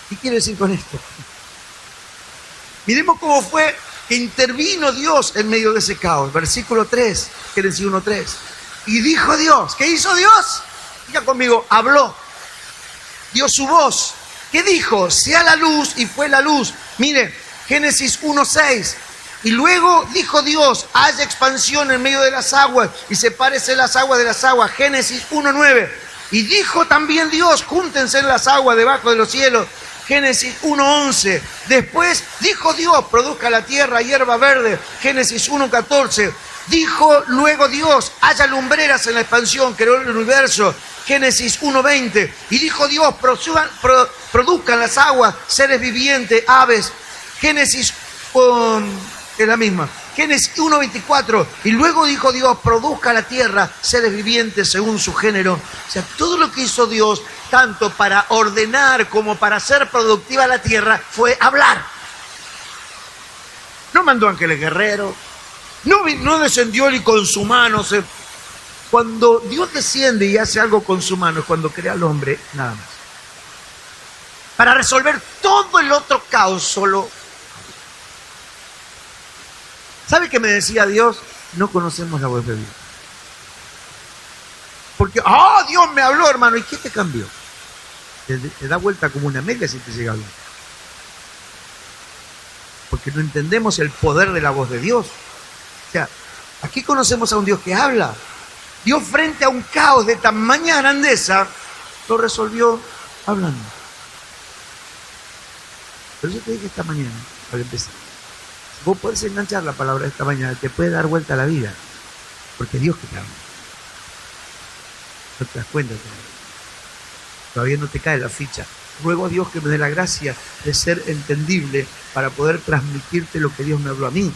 ¿Qué quiere decir con esto? Miremos cómo fue que intervino Dios en medio de ese caos. Versículo 3, Génesis 1:3. Y dijo Dios, ¿qué hizo Dios? Diga conmigo, habló. Dio su voz. ¿Qué dijo? Sea la luz, y fue la luz. Mire, Génesis 1:6. Y luego dijo Dios, haya expansión en medio de las aguas y sepárese las aguas de las aguas. Génesis 1:9. Y dijo también Dios, júntense en las aguas debajo de los cielos. Génesis 1:11. Después dijo Dios, produzca la tierra hierba verde. Génesis 1:14. Dijo luego Dios, haya lumbreras en la expansión, creó el universo. Génesis 1:20. Y dijo Dios, produzcan las aguas seres vivientes, aves. Génesis es la misma. Génesis 1:24. Y luego dijo Dios, produzca la tierra seres vivientes según su género. O sea, todo lo que hizo Dios, tanto para ordenar como para hacer productiva la tierra, fue hablar. No mandó ángeles guerreros. No descendió él y con su mano se... Cuando Dios desciende y hace algo con su mano es cuando crea al hombre, nada más. Para resolver todo el otro caos solo. ¿Sabe qué me decía Dios? No conocemos la voz de Dios. Porque, Dios me habló, hermano. ¿Y qué te cambió? Te da vuelta como una media si te llega a hablar. Porque no entendemos el poder de la voz de Dios. O sea, aquí conocemos a un Dios que habla. Dios, frente a un caos de tamaña grandeza, lo resolvió hablando. Por eso te dije esta mañana, para empezar. Si vos podés enganchar la palabra de esta mañana, te puede dar vuelta a la vida. Porque es Dios que te habla. No te das cuenta todavía no te cae la ficha. Ruego a Dios que me dé la gracia de ser entendible para poder transmitirte lo que Dios me habló a mí.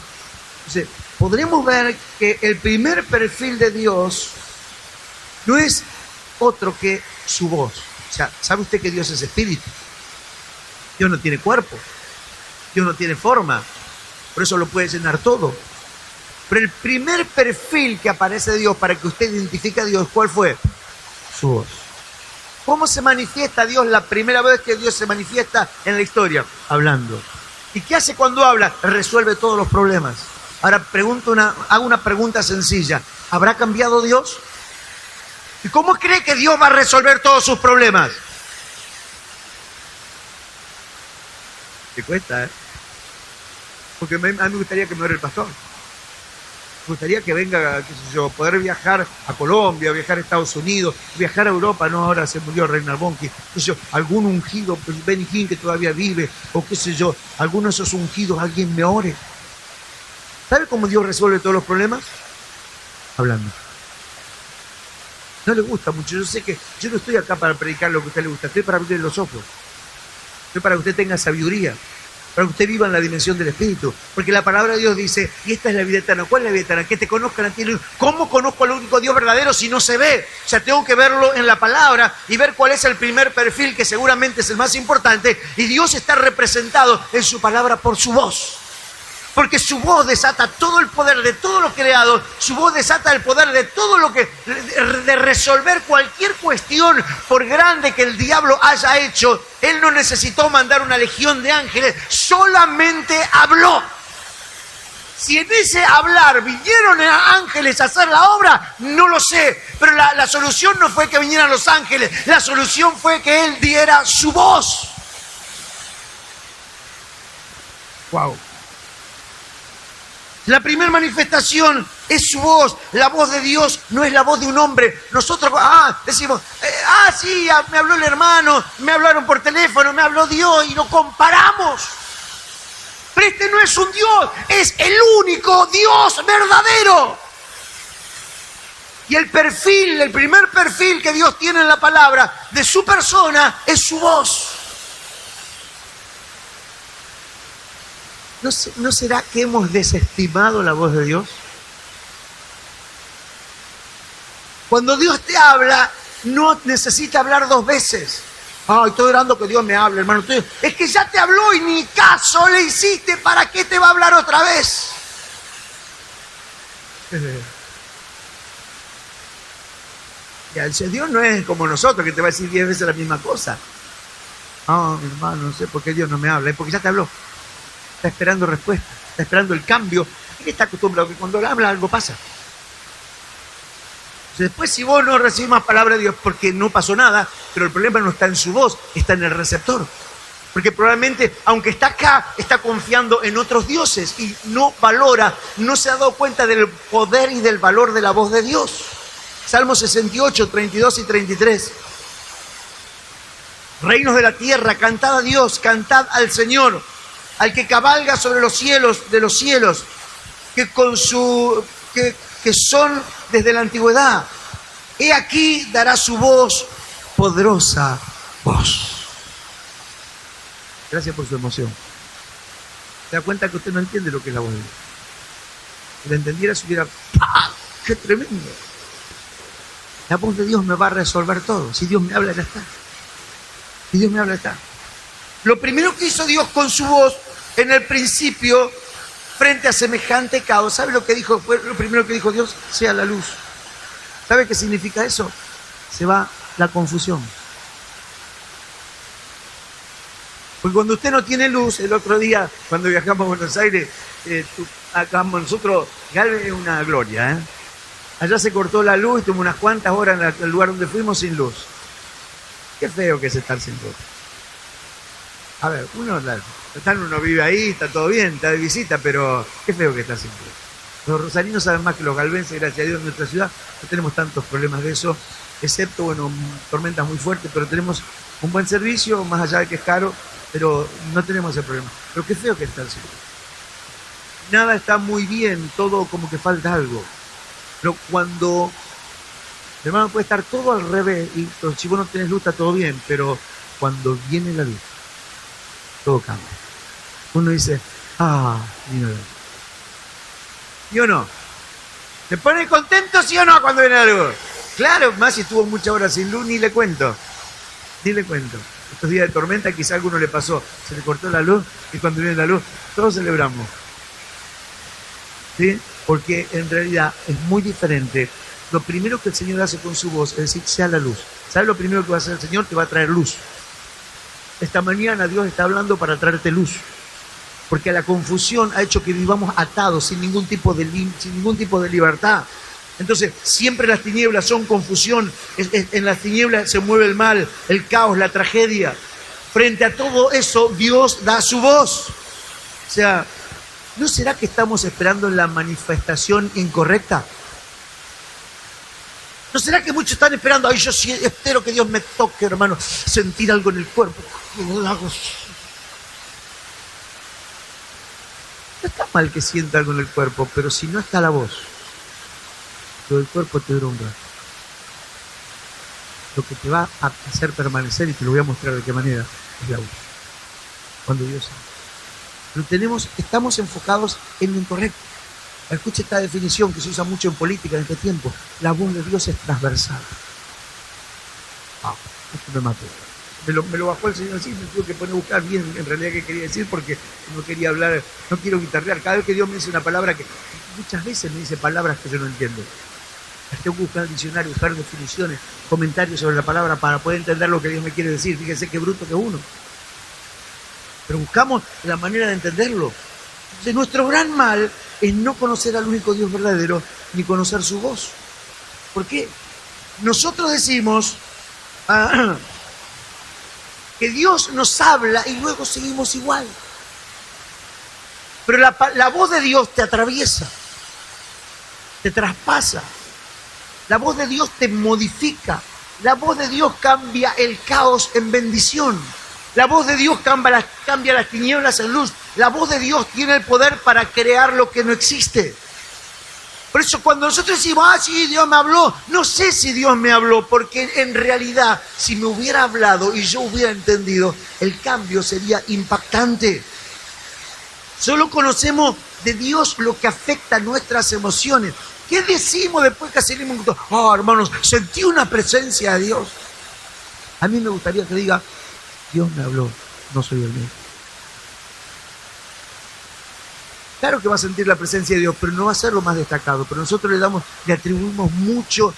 Entonces, podremos ver que el primer perfil de Dios no es otro que su voz. O sea, ¿sabe usted que Dios es espíritu? Dios no tiene cuerpo. Dios no tiene forma. Por eso lo puede llenar todo. Pero el primer perfil que aparece de Dios para que usted identifique a Dios, ¿cuál fue? Su voz. ¿Cómo se manifiesta Dios la primera vez que Dios se manifiesta en la historia? Hablando. ¿Y qué hace cuando habla? Resuelve todos los problemas. Ahora hago una pregunta sencilla. ¿Habrá cambiado Dios? ¿Y cómo cree que Dios va a resolver todos sus problemas? Te cuesta, ¿eh? Porque a mí me gustaría que me ore el pastor. Me gustaría que venga, qué sé yo, poder viajar a Colombia, viajar a Estados Unidos, viajar a Europa. No, ahora se murió Reinhard Bonnke, qué sé yo, algún ungido, Benny Hinn que todavía vive, o qué sé yo, alguno de esos ungidos, alguien me ore. ¿Sabe cómo Dios resuelve todos los problemas? Hablando. No le gusta mucho. Yo sé que yo no estoy acá para predicar lo que a usted le gusta, estoy para abrirle los ojos. Estoy para que usted tenga sabiduría, para que usted viva en la dimensión del Espíritu. Porque la palabra de Dios dice, y esta es la vida eterna. ¿Cuál es la vida eterna? Que te conozcan a ti. ¿Cómo conozco al único Dios verdadero si no se ve? O sea, tengo que verlo en la palabra y ver cuál es el primer perfil, que seguramente es el más importante. Y Dios está representado en su palabra por su voz. Porque su voz desata todo el poder de todo lo creado, su voz desata el poder de todo lo que, de resolver cualquier cuestión, por grande que el diablo haya hecho. Él no necesitó mandar una legión de ángeles, solamente habló. Si en ese hablar vinieron ángeles a hacer la obra, no lo sé, pero la solución no fue que vinieran los ángeles, la solución fue que él diera su voz. Wow. La primera manifestación es su voz. La voz de Dios no es la voz de un hombre. Nosotros decimos, sí, me habló el hermano, me hablaron por teléfono, me habló Dios y lo comparamos. Pero este no es un Dios, es el único Dios verdadero. Y el primer perfil que Dios tiene en la palabra de su persona es su voz. ¿No será que hemos desestimado la voz de Dios? Cuando Dios te habla, no necesita hablar dos veces. Estoy orando que Dios me hable, hermano. Es que ya te habló y ni caso le hiciste. ¿Para qué te va a hablar otra vez? Dios no es como nosotros, que te va a decir 10 veces la misma cosa. Mi hermano, no sé por qué Dios no me habla. Es porque ya te habló. Está esperando respuesta, está esperando el cambio. Él está acostumbrado que cuando le habla algo pasa. Después, si vos no recibís más palabra de Dios porque no pasó nada, pero el problema no está en su voz, está en el receptor. Porque probablemente, aunque está acá, está confiando en otros dioses y no valora, no se ha dado cuenta del poder y del valor de la voz de Dios. Salmo 68, 32 y 33. Reinos de la tierra, cantad a Dios, cantad al Señor, al que cabalga sobre los cielos de los cielos, que son desde la antigüedad. He aquí dará su voz, poderosa voz. Gracias por su emoción. Se da cuenta que usted no entiende lo que es la voz de Dios. Si la entendiera, se hubiera... ¡Qué tremendo! La voz de Dios me va a resolver todo. Si Dios me habla, ya está. Si Dios me habla, ya está. Lo primero que hizo Dios con su voz en el principio, frente a semejante caos, ¿sabe lo que dijo? Fue lo primero que dijo Dios: sea la luz. ¿Sabe qué significa eso? Se va la confusión. Porque cuando usted no tiene luz, el otro día, cuando viajamos a Buenos Aires, acá nosotros, Galvez es una gloria, ¿eh? Allá se cortó la luz y tuvo unas cuantas horas en el lugar donde fuimos sin luz. Qué feo que es estar sin luz. A ver, uno vive ahí, está todo bien, está de visita, pero qué feo que está sin luz. Los rosarinos saben más que los galvenses, gracias a Dios, en nuestra ciudad no tenemos tantos problemas de eso, excepto, tormentas muy fuertes, pero tenemos un buen servicio, más allá de que es caro, pero no tenemos ese problema. Pero qué feo que está sin luz. Nada está muy bien, todo como que falta algo. Pero cuando, hermano, puede estar todo al revés, y si vos no tenés luz está todo bien, pero cuando viene la luz, todo cambia. Uno dice, mira. ¿Sí o no? ¿Se pone contento, sí o no, cuando viene la luz? Claro, más si estuvo muchas horas sin luz, ni le cuento. Estos días de tormenta quizá a alguno le pasó, se le cortó la luz, y cuando viene la luz, todos celebramos. ¿Sí? Porque en realidad es muy diferente. Lo primero que el Señor hace con su voz es decir, sea la luz. ¿Sabes lo primero que va a hacer el Señor? Te va a traer luz. Esta mañana Dios está hablando para traerte luz. Porque la confusión ha hecho que vivamos atados, sin ningún tipo de libertad. Entonces, siempre las tinieblas son confusión. En las tinieblas se mueve el mal, el caos, la tragedia. Frente a todo eso, Dios da su voz. O sea, ¿no será que estamos esperando la manifestación incorrecta? ¿No será que muchos están esperando? Yo sí espero que Dios me toque, hermano, sentir algo en el cuerpo. No está mal que sienta algo en el cuerpo, pero si no está la voz, lo del cuerpo te dura un rato. lo que te va a hacer permanecer, y te lo voy a mostrar de qué manera, es la voz. Cuando Dios habla. Pero estamos enfocados en lo incorrecto. Escucha esta definición que se usa mucho en política en este tiempo. La voz de Dios es transversal. Esto me mató. Me lo bajó el Señor así, me tuve que poner a buscar bien en realidad qué quería decir, porque no quería hablar, no quiero guitarrear. Cada vez que Dios me dice una palabra, que muchas veces me dice palabras que yo no entiendo. Tengo que buscar el diccionario, buscar definiciones, comentarios sobre la palabra para poder entender lo que Dios me quiere decir. Fíjese qué bruto que es uno. Pero buscamos la manera de entenderlo. Entonces, nuestro gran mal es no conocer al único Dios verdadero, ni conocer su voz. ¿Por qué? Nosotros decimos que Dios nos habla y luego seguimos igual. Pero la voz de Dios te atraviesa, te traspasa. La voz de Dios te modifica. La voz de Dios cambia el caos en bendición. La voz de Dios cambia las tinieblas en luz. La voz de Dios tiene el poder para crear lo que no existe. Por eso cuando nosotros decimos, sí, Dios me habló, no sé si Dios me habló, porque en realidad, si me hubiera hablado y yo hubiera entendido, el cambio sería impactante. Solo conocemos de Dios lo que afecta nuestras emociones. ¿Qué decimos después que salimos? Hermanos, sentí una presencia de Dios. A mí me gustaría que diga, Dios me habló, no soy el mismo. Claro que va a sentir la presencia de Dios, pero no va a ser lo más destacado. Pero nosotros le atribuimos mucho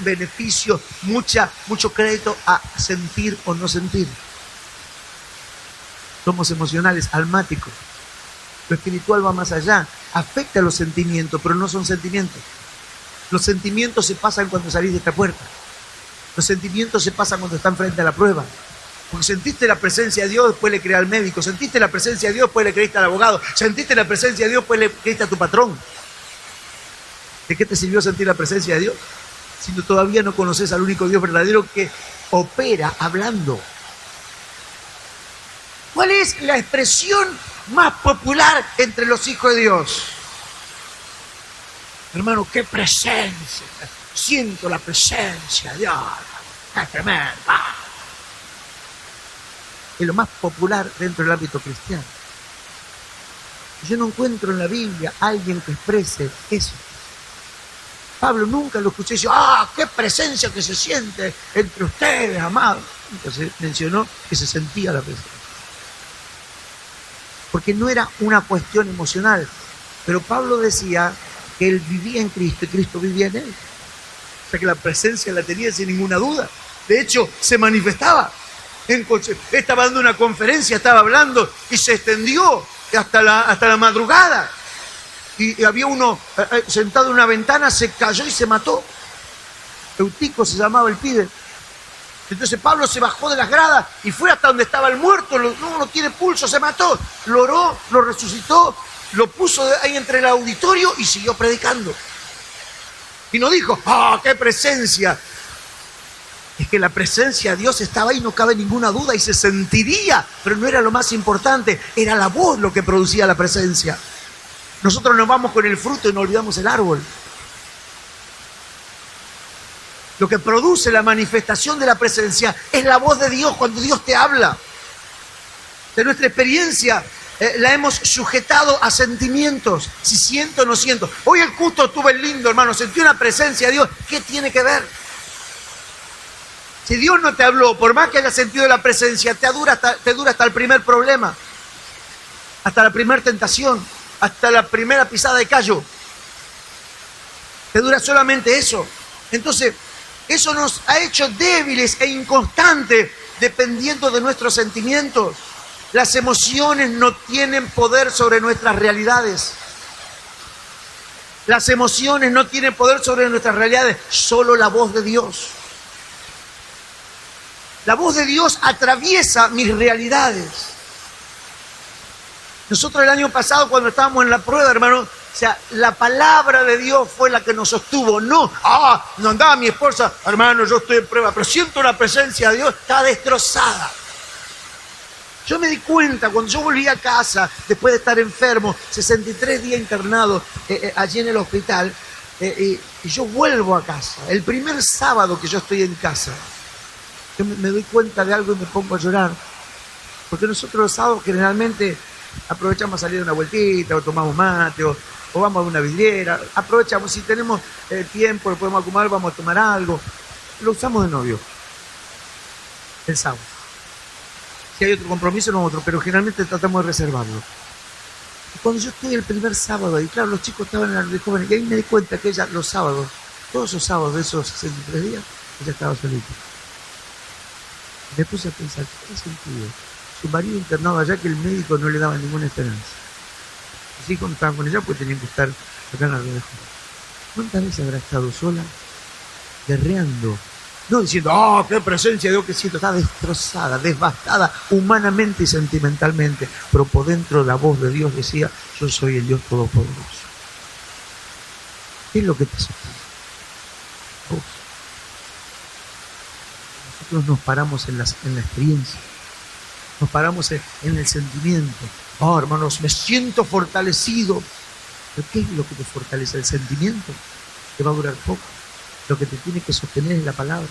beneficio, mucho crédito a sentir o no sentir. Somos emocionales, almáticos. Lo espiritual va más allá, afecta a los sentimientos, pero no son sentimientos. Los sentimientos se pasan cuando salís de esta puerta. Los sentimientos se pasan cuando están frente a la prueba. Porque sentiste la presencia de Dios, después le creíste al médico. Sentiste la presencia de Dios, después le creíste al abogado. Sentiste la presencia de Dios, después le creíste a tu patrón. ¿De qué te sirvió sentir la presencia de Dios? Si todavía no conoces al único Dios verdadero que opera hablando. ¿Cuál es la expresión más popular entre los hijos de Dios? Hermano, qué presencia. Siento la presencia de Dios. Es tremendo. Es lo más popular dentro del ámbito cristiano. Yo no encuentro en la Biblia a alguien que exprese eso. Pablo nunca lo escuché decir, qué presencia que se siente entre ustedes, amados. Entonces mencionó que se sentía la presencia. Porque no era una cuestión emocional. Pero Pablo decía que él vivía en Cristo y Cristo vivía en él. O sea que la presencia la tenía sin ninguna duda. De hecho, se manifestaba. Estaba dando una conferencia, estaba hablando y se extendió hasta la madrugada. Y había uno sentado en una ventana, se cayó y se mató. Eutico se llamaba el pibe. Entonces Pablo se bajó de las gradas y fue hasta donde estaba el muerto. No tiene pulso, se mató. Lo oró, lo resucitó, lo puso ahí entre el auditorio y siguió predicando. Y no dijo, qué presencia. Es que la presencia de Dios estaba ahí, no cabe ninguna duda, y se sentiría, pero no era lo más importante, era la voz lo que producía la presencia. Nosotros nos vamos con el fruto y nos olvidamos el árbol. Lo que produce la manifestación de la presencia es la voz de Dios cuando Dios te habla. De nuestra experiencia la hemos sujetado a sentimientos, si siento o no siento. Hoy el culto estuvo lindo, hermano, sentí una presencia de Dios. ¿Qué tiene que ver? Si Dios no te habló, por más que hayas sentido la presencia, te dura hasta el primer problema, hasta la primera tentación, hasta la primera pisada de callo. Te dura solamente eso. Entonces, eso nos ha hecho débiles e inconstantes dependiendo de nuestros sentimientos. Las emociones no tienen poder sobre nuestras realidades. Las emociones no tienen poder sobre nuestras realidades, solo la voz de Dios. La voz de Dios atraviesa mis realidades. Nosotros el año pasado, cuando estábamos en la prueba, hermano, la palabra de Dios fue la que nos sostuvo. No andaba mi esposa, hermano, yo estoy en prueba, pero siento la presencia de Dios, está destrozada. Yo me di cuenta cuando yo volví a casa, después de estar enfermo, 63 días internado allí en el hospital, y yo vuelvo a casa. El primer sábado que yo estoy en casa, Yo me doy cuenta de algo y me pongo a llorar. Porque nosotros los sábados generalmente aprovechamos a salir de una vueltita, o tomamos mate, o vamos a una vidriera. Aprovechamos, si tenemos tiempo, lo podemos acumular, vamos a tomar algo. Lo usamos de novio. El sábado. Si hay otro compromiso, no otro, pero generalmente tratamos de reservarlo. Y cuando yo estoy el primer sábado, y claro, los chicos estaban en la de jóvenes, y ahí me di cuenta que ella los sábados, todos esos sábados de esos 63 días, ella estaba solita. Me puse a pensar, ¿qué sentido? Su marido internado allá, que el médico no le daba ninguna esperanza. Los hijos no estaban con ella porque tenían que estar acá en la red. ¿Cuántas veces habrá estado sola, guerreando? No diciendo, ¡oh, qué presencia de Dios que siento! Está destrozada, devastada, humanamente y sentimentalmente. Pero por dentro la voz de Dios decía, yo soy el Dios Todopoderoso. ¿Qué es lo que te sostiene? Vos. Nosotros nos paramos en la experiencia. Nos paramos en el sentimiento. Oh, hermanos, me siento fortalecido. ¿Pero qué es lo que te fortalece? El sentimiento. Que va a durar poco. Lo que te tiene que sostener es la palabra.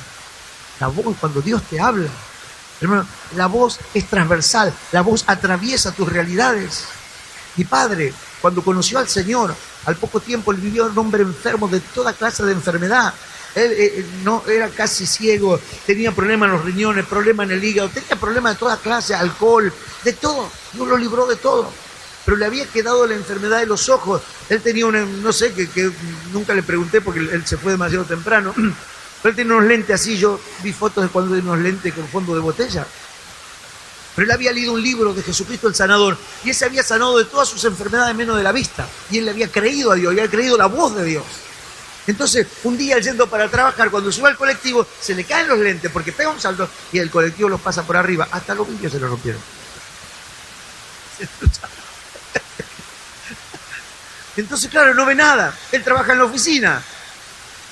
La voz, cuando Dios te habla, hermano, la voz es transversal. La voz atraviesa tus realidades. Mi padre, cuando conoció al Señor, al poco tiempo él vivió un hombre enfermo de toda clase de enfermedad. Él no era casi ciego, tenía problemas en los riñones, problemas en el hígado, tenía problemas de toda clase, alcohol, de todo. Dios lo libró de todo. Pero le había quedado la enfermedad de los ojos. Él tenía no sé, que nunca le pregunté porque él se fue demasiado temprano. Pero él tenía unos lentes así, yo vi fotos de cuando tenía unos lentes con fondo de botella. Pero él había leído un libro de Jesucristo el Sanador y él se había sanado de todas sus enfermedades menos de la vista. Y él le había creído a Dios, había creído la voz de Dios. Entonces, un día yendo para trabajar, cuando sube al colectivo, se le caen los lentes porque pega un salto y el colectivo los pasa por arriba. Hasta los vidrios se los rompieron. Entonces, claro, no ve nada. Él trabaja en la oficina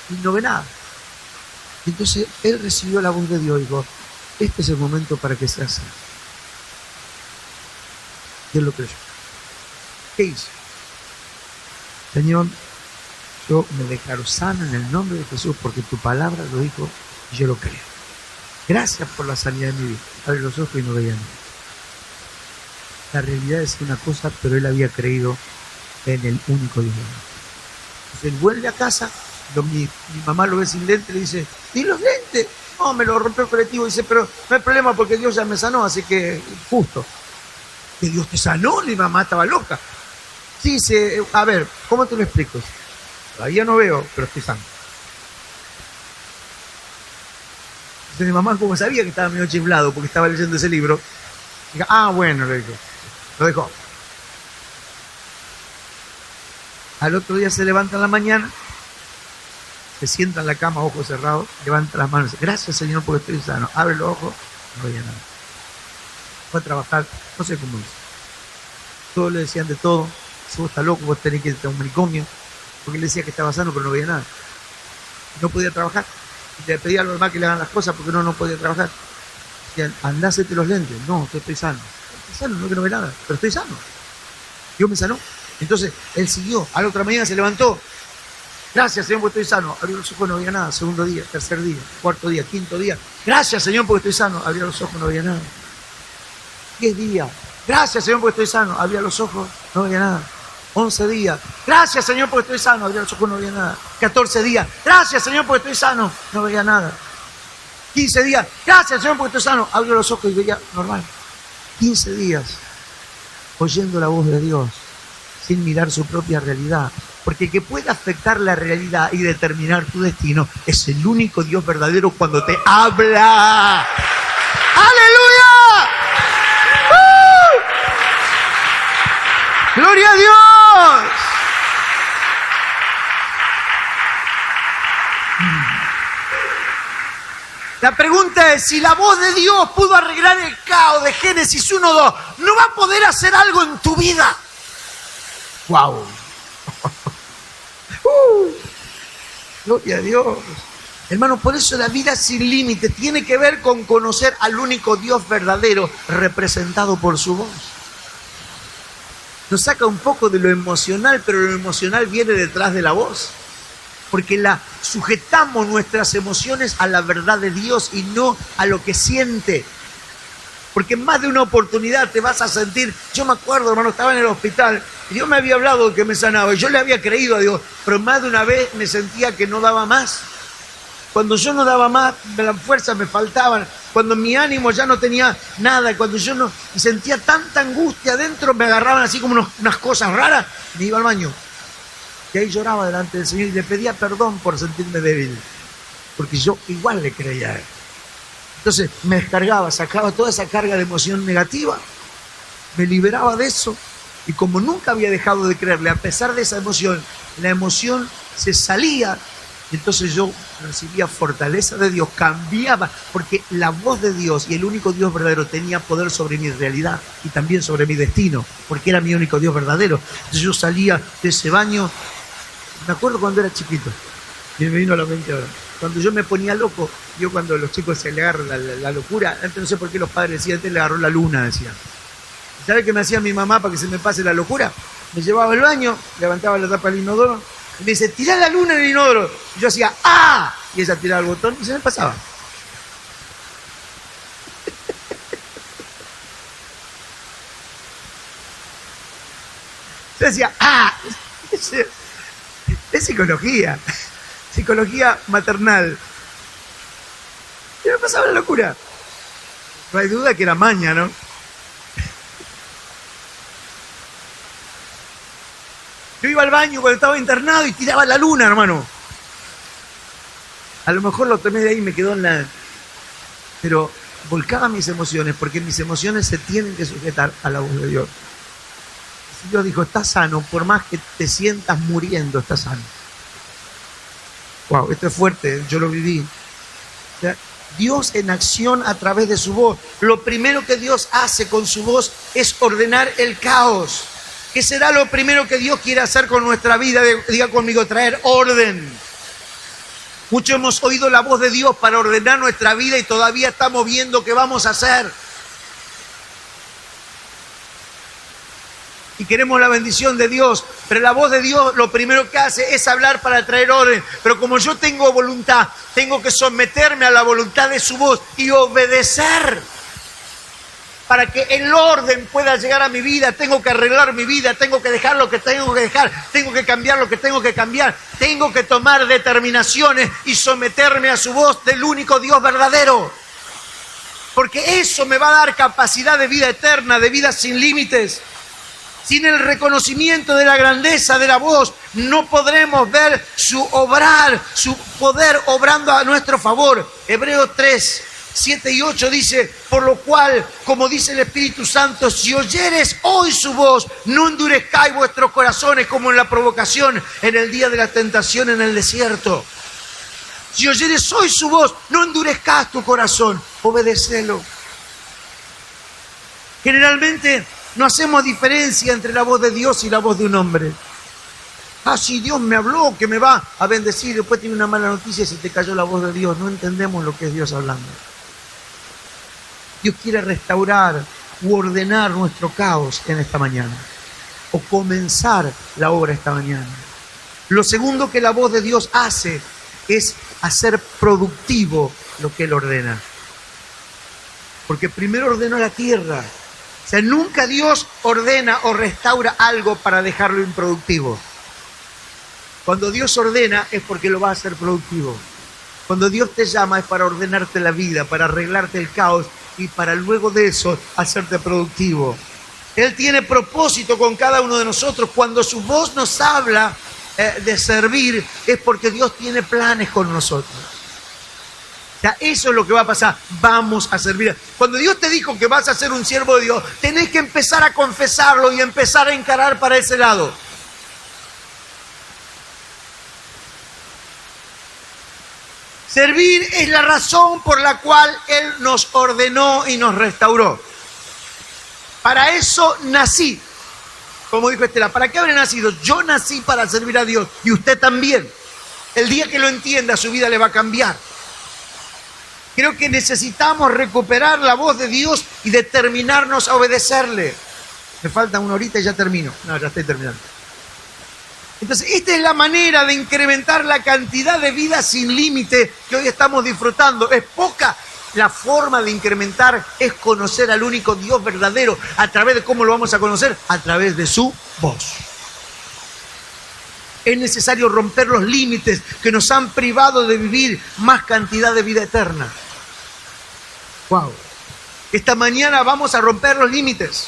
y no ve nada. Entonces, él recibió la voz de Dios y dijo, este es el momento para que seas sano. Dios lo creyó. ¿Qué hizo? Señor, yo me declaro sana en el nombre de Jesús porque tu palabra lo dijo y yo lo creo. Gracias por la sanidad de mi vida. Abre los ojos y no veía nada. La realidad es una cosa, pero él había creído en el único Dios. Entonces él vuelve a casa, mi mamá lo ve sin lente y le dice, ¿y los lentes? No, me lo rompió el colectivo. Dice, pero no hay problema porque Dios ya me sanó, así que justo. ¿Que Dios te sanó? Mi mamá estaba loca. Sí, dice, a ver, ¿cómo te lo explico? Todavía no veo, pero estoy sano. Entonces mi mamá, como sabía que estaba medio chiflado porque estaba leyendo ese libro, dijo, bueno, le dijo, lo dejó. Al otro día se levanta en la mañana, se sienta en la cama, ojos cerrados, levanta las manos, dice, gracias Señor porque estoy sano. Abre los ojos, no veía nada. Fue a trabajar, no sé cómo hizo. Todos le decían de todo, si vos estás loco, vos tenés que ir a un manicomio, porque él decía que estaba sano pero no veía nada. No podía trabajar. Y le pedía a los demás que le hagan las cosas porque no podía trabajar. Decían, andá, hacete los lentes. No, estoy sano. Estoy sano, no que no ve nada, pero estoy sano. Dios me sanó. Entonces, él siguió. A la otra mañana se levantó. Gracias, Señor, porque estoy sano. Abrió los ojos, no veía nada. Segundo día, tercer día, cuarto día, quinto día. Gracias, Señor, porque estoy sano. Abrió los ojos, no veía nada. 10 días. Gracias, Señor, porque estoy sano. Abría los ojos, no veía nada. 11 días. Gracias, Señor, porque estoy sano. Abría los ojos, no veía nada. 14 días. Gracias, Señor, porque estoy sano. No veía nada. 15 días. Gracias, Señor, porque estoy sano. Abrió los ojos y veía normal. 15 días. Oyendo la voz de Dios. Sin mirar su propia realidad. Porque el que puede afectar la realidad y determinar tu destino es el único Dios verdadero cuando te habla. ¡Aleluya! ¡Gloria a Dios! La pregunta es, si la voz de Dios pudo arreglar el caos de Génesis 1:2, ¿no va a poder hacer algo en tu vida? ¡Wow! Gloria a Dios. Hermano, por eso la vida sin límite tiene que ver con conocer al único Dios verdadero representado por su voz. Nos saca un poco de lo emocional, pero lo emocional viene detrás de la voz. porque sujetamos nuestras emociones a la verdad de Dios y no a lo que siente. Porque en más de una oportunidad te vas a sentir, yo me acuerdo, hermano, estaba en el hospital, y Dios me había hablado de que me sanaba, y yo le había creído a Dios, pero más de una vez me sentía que no daba más. Cuando yo no daba más, las fuerzas me faltaban, cuando mi ánimo ya no tenía nada, cuando yo no, y sentía tanta angustia adentro, me agarraban así como unas cosas raras, me iba al baño. Y ahí lloraba delante del Señor y le pedía perdón por sentirme débil, porque yo igual le creía a Él. Entonces me descargaba, sacaba toda esa carga de emoción negativa, me liberaba de eso, y como nunca había dejado de creerle, a pesar de esa emoción, la emoción se salía, entonces yo recibía fortaleza de Dios, cambiaba, porque la voz de Dios y el único Dios verdadero tenía poder sobre mi realidad y también sobre mi destino, porque era mi único Dios verdadero. Entonces yo salía de ese baño, me acuerdo cuando era chiquito, y me vino a la mente ahora. Cuando yo me ponía loco, yo cuando los chicos se le agarran la locura, antes no sé por qué los padres decían, antes le agarró la luna, decían. ¿Sabe qué me hacía mi mamá para que se me pase la locura? Me llevaba al baño, levantaba la tapa del inodoro, y me dice, tirá la luna en el inodoro. Y yo hacía, ¡ah! Y ella tiraba el botón y se me pasaba. Yo decía, ¡ah! Es psicología. Psicología maternal. Y me pasaba la locura. No hay duda que era maña, ¿no? Yo iba al baño cuando estaba internado y tiraba la luna, hermano. A lo mejor lo tomé de ahí y me quedó en la... Pero volcaba mis emociones, porque mis emociones se tienen que sujetar a la voz de Dios. Dios dijo, estás sano, por más que te sientas muriendo, estás sano. Wow, esto es fuerte, yo lo viví. O sea, Dios en acción a través de su voz. Lo primero que Dios hace con su voz es ordenar el caos. ¿Qué será lo primero que Dios quiere hacer con nuestra vida? Diga conmigo, traer orden. Muchos hemos oído la voz de Dios para ordenar nuestra vida y todavía estamos viendo qué vamos a hacer. Y queremos la bendición de Dios, pero la voz de Dios lo primero que hace es hablar para traer orden. Pero como yo tengo voluntad, tengo que someterme a la voluntad de su voz y obedecer. Para que el orden pueda llegar a mi vida, tengo que arreglar mi vida, tengo que dejar lo que tengo que dejar, tengo que cambiar lo que tengo que cambiar, tengo que tomar determinaciones y someterme a su voz del único Dios verdadero. Porque eso me va a dar capacidad de vida eterna, de vida sin límites. Sin el reconocimiento de la grandeza de la voz, no podremos ver su obrar, su poder obrando a nuestro favor. Hebreos 3, 7 y 8 dice, por lo cual, como dice el Espíritu Santo, si oyeres hoy su voz, no endurezcáis vuestros corazones como en la provocación, en el día de la tentación en el desierto. Si oyeres hoy su voz, no endurezcas tu corazón, obedécelo. Generalmente no hacemos diferencia entre la voz de Dios y la voz de un hombre. Ah, si Dios me habló que me va a bendecir, después tiene una mala noticia, se te cayó la voz de Dios. No entendemos lo que es Dios hablando. Dios quiere restaurar u ordenar nuestro caos en esta mañana, o comenzar la obra esta mañana. Lo segundo que la voz de Dios hace es hacer productivo lo que Él ordena. Porque primero ordenó la tierra. O sea, nunca Dios ordena o restaura algo para dejarlo improductivo. Cuando Dios ordena es porque lo va a hacer productivo. Cuando Dios te llama es para ordenarte la vida, para arreglarte el caos y para luego de eso hacerte productivo. Él tiene propósito con cada uno de nosotros. Cuando su voz nos habla de servir es porque Dios tiene planes con nosotros. O sea, eso es lo que va a pasar. Vamos a servir. Cuando Dios te dijo que vas a ser un siervo de Dios, tenés que empezar a confesarlo y empezar a encarar para ese lado. Servir es la razón por la cual Él nos ordenó y nos restauró. Para eso nací. Como dijo Estela, ¿para qué habré nacido? Yo nací para servir a Dios y usted también. El día que lo entienda, su vida le va a cambiar. Creo que necesitamos recuperar la voz de Dios y determinarnos a obedecerle. Me falta una horita y ya termino. No, ya estoy terminando. Entonces, esta es la manera de incrementar la cantidad de vida sin límite que hoy estamos disfrutando. Es poca. La forma de incrementar es conocer al único Dios verdadero. ¿A través de cómo lo vamos a conocer? A través de su voz. Es necesario romper los límites que nos han privado de vivir más cantidad de vida eterna. Wow. Esta mañana vamos a romper los límites.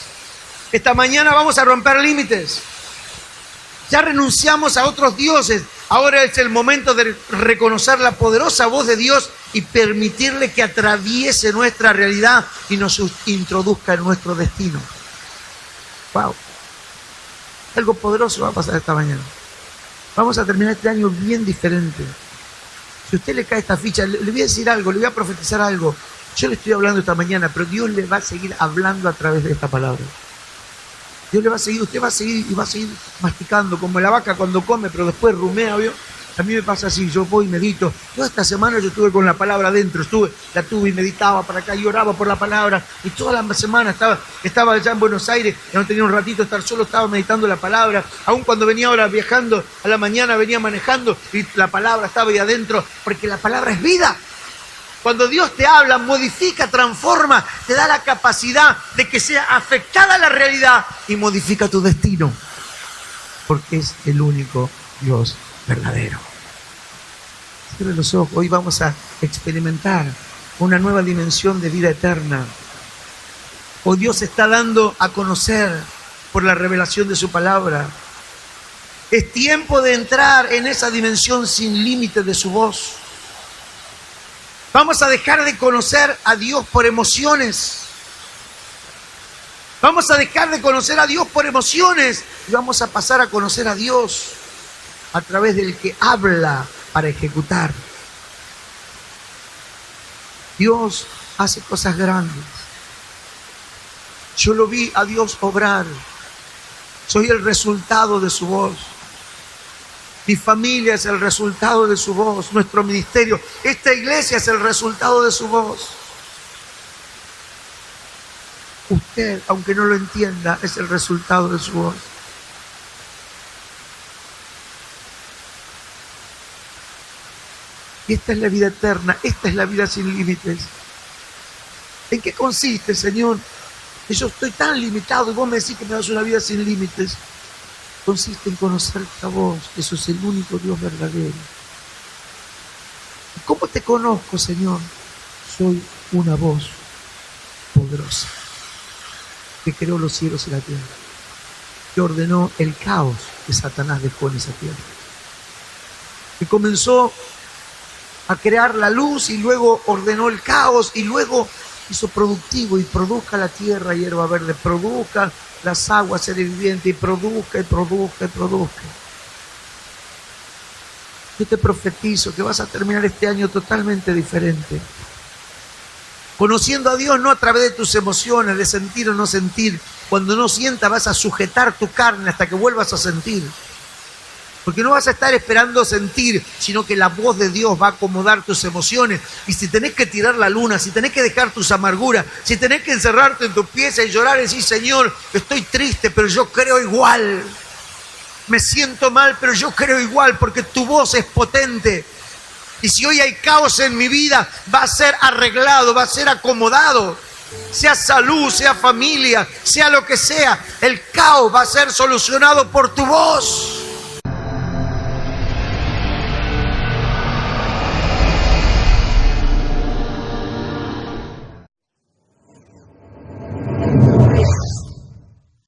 Esta mañana vamos a romper límites. Ya renunciamos a otros dioses. Ahora es el momento de reconocer la poderosa voz de Dios y permitirle que atraviese nuestra realidad y nos introduzca en nuestro destino. Wow. Algo poderoso va a pasar esta mañana. Vamos a terminar este año bien diferente. Si a usted le cae esta ficha, le voy a decir algo, le voy a profetizar algo. Yo le estoy hablando esta mañana, pero Dios le va a seguir hablando a través de esta palabra. Dios le va a seguir, usted va a seguir y va a seguir masticando como la vaca cuando come, pero después rumea, ¿vio? A mí me pasa así, yo voy y medito. Toda esta semana yo estuve con la palabra adentro, la tuve y meditaba para acá y oraba por la palabra. Y toda la semana estaba allá en Buenos Aires, ya no tenía un ratito de estar solo, estaba meditando la palabra. Aún cuando venía ahora viajando, a la mañana venía manejando y la palabra estaba ahí adentro, porque la palabra es vida. Cuando Dios te habla, modifica, transforma, te da la capacidad de que sea afectada la realidad y modifica tu destino. Porque es el único Dios verdadero. Cierre los ojos. Hoy vamos a experimentar una nueva dimensión de vida eterna. Hoy Dios está dando a conocer por la revelación de su palabra. Es tiempo de entrar en esa dimensión sin límite de su voz. Vamos a dejar de conocer a Dios por emociones. Vamos a dejar de conocer a Dios por emociones y vamos a pasar a conocer a Dios a través del que habla para ejecutar. Dios hace cosas grandes. Yo lo vi a Dios obrar. Soy el resultado de su voz. Mi familia es el resultado de su voz. Nuestro ministerio, esta iglesia es el resultado de su voz. Usted, aunque no lo entienda, es el resultado de su voz. Y esta es la vida eterna, esta es la vida sin límites. ¿En qué consiste, Señor? Que yo estoy tan limitado y vos me decís que me das una vida sin límites. Consiste en conocerte a vos, que sos el único Dios verdadero. ¿Cómo te conozco, Señor? Soy una voz poderosa que creó los cielos y la tierra, que ordenó el caos que Satanás dejó en esa tierra, que comenzó a crear la luz y luego ordenó el caos y luego hizo productivo y produzca la tierra hierba verde, produzca las aguas seres vivientes y produzca y produzca y produzca. Yo te profetizo que vas a terminar este año totalmente diferente. Conociendo a Dios no a través de tus emociones, de sentir o no sentir. Cuando no sientas vas a sujetar tu carne hasta que vuelvas a sentir. Porque no vas a estar esperando sentir, sino que la voz de Dios va a acomodar tus emociones. Y si tenés que tirar la luna, si tenés que dejar tus amarguras, si tenés que encerrarte en tu pieza y llorar y decir, Señor, estoy triste, pero yo creo igual. Me siento mal, pero yo creo igual, porque tu voz es potente. Y si hoy hay caos en mi vida, va a ser arreglado, va a ser acomodado. Sea salud, sea familia, sea lo que sea, el caos va a ser solucionado por tu voz.